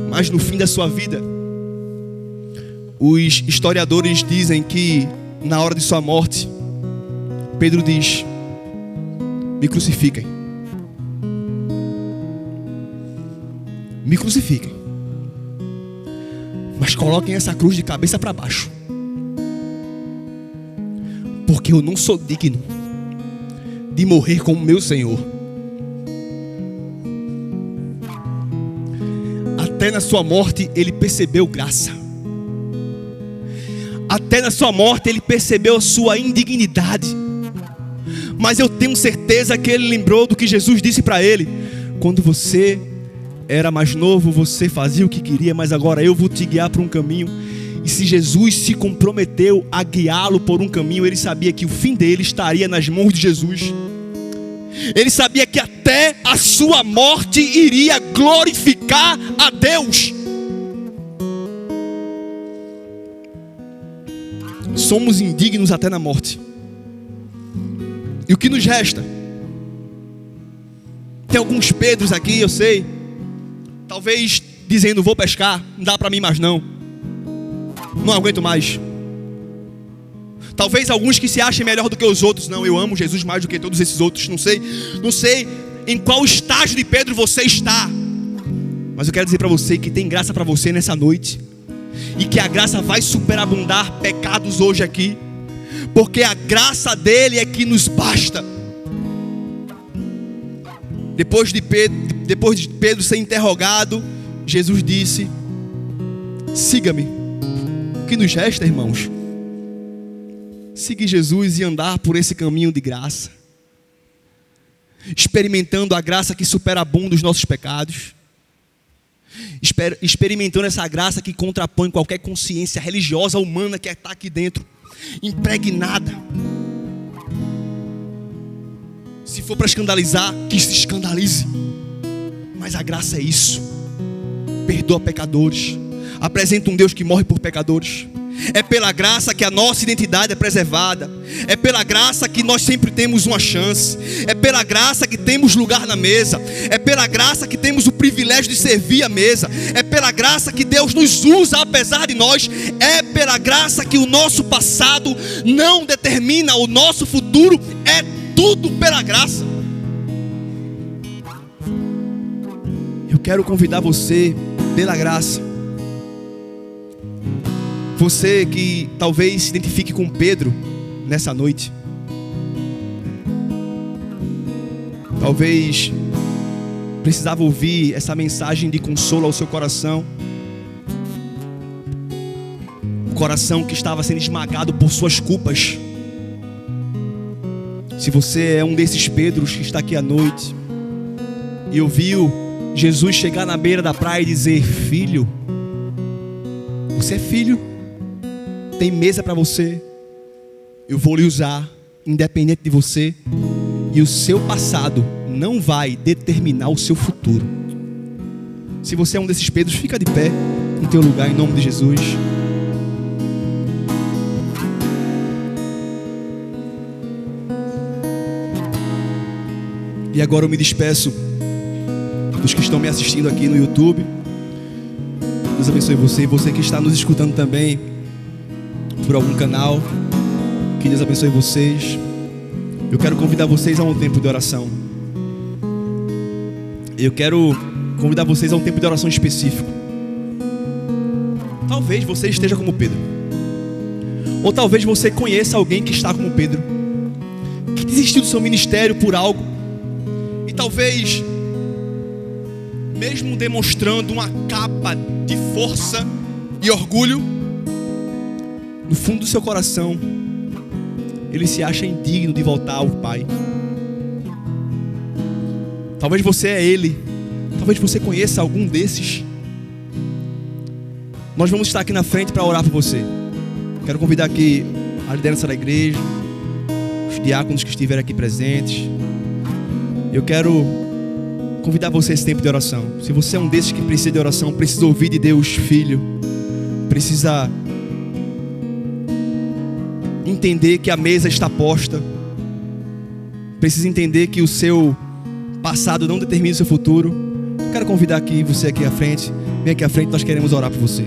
[SPEAKER 5] Mas no fim da sua vida, os historiadores dizem que na hora de sua morte, Pedro diz: me crucifiquem. Me crucifiquem. Mas coloquem essa cruz de cabeça para baixo. Porque eu não sou digno de morrer como meu Senhor. Até na sua morte ele percebeu graça. Até na sua morte ele percebeu a sua indignidade. Mas eu tenho certeza que ele lembrou do que Jesus disse para ele: quando você era mais novo, você fazia o que queria, mas agora eu vou te guiar por um caminho. E se Jesus se comprometeu a guiá-lo por um caminho, ele sabia que o fim dele estaria nas mãos de Jesus. Ele sabia que até a sua morte iria glorificar a Deus. Somos indignos até na morte. E o que nos resta? Tem alguns Pedros aqui, eu sei, talvez dizendo: vou pescar, não dá para mim mais não aguento mais. Talvez alguns que se achem melhor do que os outros: não, eu amo Jesus mais do que todos esses outros. Não sei em qual estágio de Pedro você está, mas eu quero dizer para você que tem graça para você nessa noite, e que a graça vai superabundar pecados hoje aqui, porque a graça dele é que nos basta. Depois de Pedro ser interrogado, Jesus disse: siga-me. O que nos resta, irmãos? Seguir Jesus e andar por esse caminho de graça, experimentando a graça que superabunda os nossos pecados, experimentando essa graça que contrapõe qualquer consciência religiosa humana que está aqui dentro, impregnada. Se for para escandalizar, que se escandalize. Mas a graça é isso: perdoa pecadores, apresenta um Deus que morre por pecadores. É pela graça que a nossa identidade é preservada. É pela graça que nós sempre temos uma chance. É pela graça que temos lugar na mesa. É pela graça que temos o privilégio de servir a mesa. É pela graça que Deus nos usa apesar de nós. É pela graça que o nosso passado não determina o nosso futuro. É tudo pela graça. Eu quero convidar você, pela graça, você que talvez se identifique com Pedro nessa noite, talvez precisava ouvir essa mensagem de consolo ao seu coração, o coração que estava sendo esmagado por suas culpas. Se você é um desses Pedros que está aqui à noite e ouviu Jesus chegar na beira da praia e dizer: filho, você é filho, tem mesa para você. Eu vou lhe usar, independente de você. E o seu passado não vai determinar o seu futuro. Se você é um desses Pedros, fica de pé no teu lugar, em nome de Jesus. E agora eu me despeço dos que estão me assistindo aqui no YouTube. Deus abençoe você e você que está nos escutando também por algum canal. Que Deus abençoe vocês. Eu quero convidar vocês a um tempo de oração. Eu quero convidar vocês a um tempo de oração específico. Talvez você esteja como Pedro. Ou talvez você conheça alguém que está como Pedro, que desistiu do seu ministério por algo. E talvez, mesmo demonstrando uma capa de força e orgulho, no fundo do seu coração, ele se acha indigno de voltar ao Pai. Talvez você é ele. Talvez você conheça algum desses. Nós vamos estar aqui na frente para orar por você. Quero convidar aqui a liderança da igreja, os diáconos que estiverem aqui presentes. Eu quero convidar você a esse tempo de oração. Se você é um desses que precisa de oração, precisa ouvir de Deus, filho, precisa entender que a mesa está posta, precisa entender que o seu passado não determina o seu futuro, eu quero convidar aqui você aqui à frente. Vem aqui à frente, nós queremos orar por você.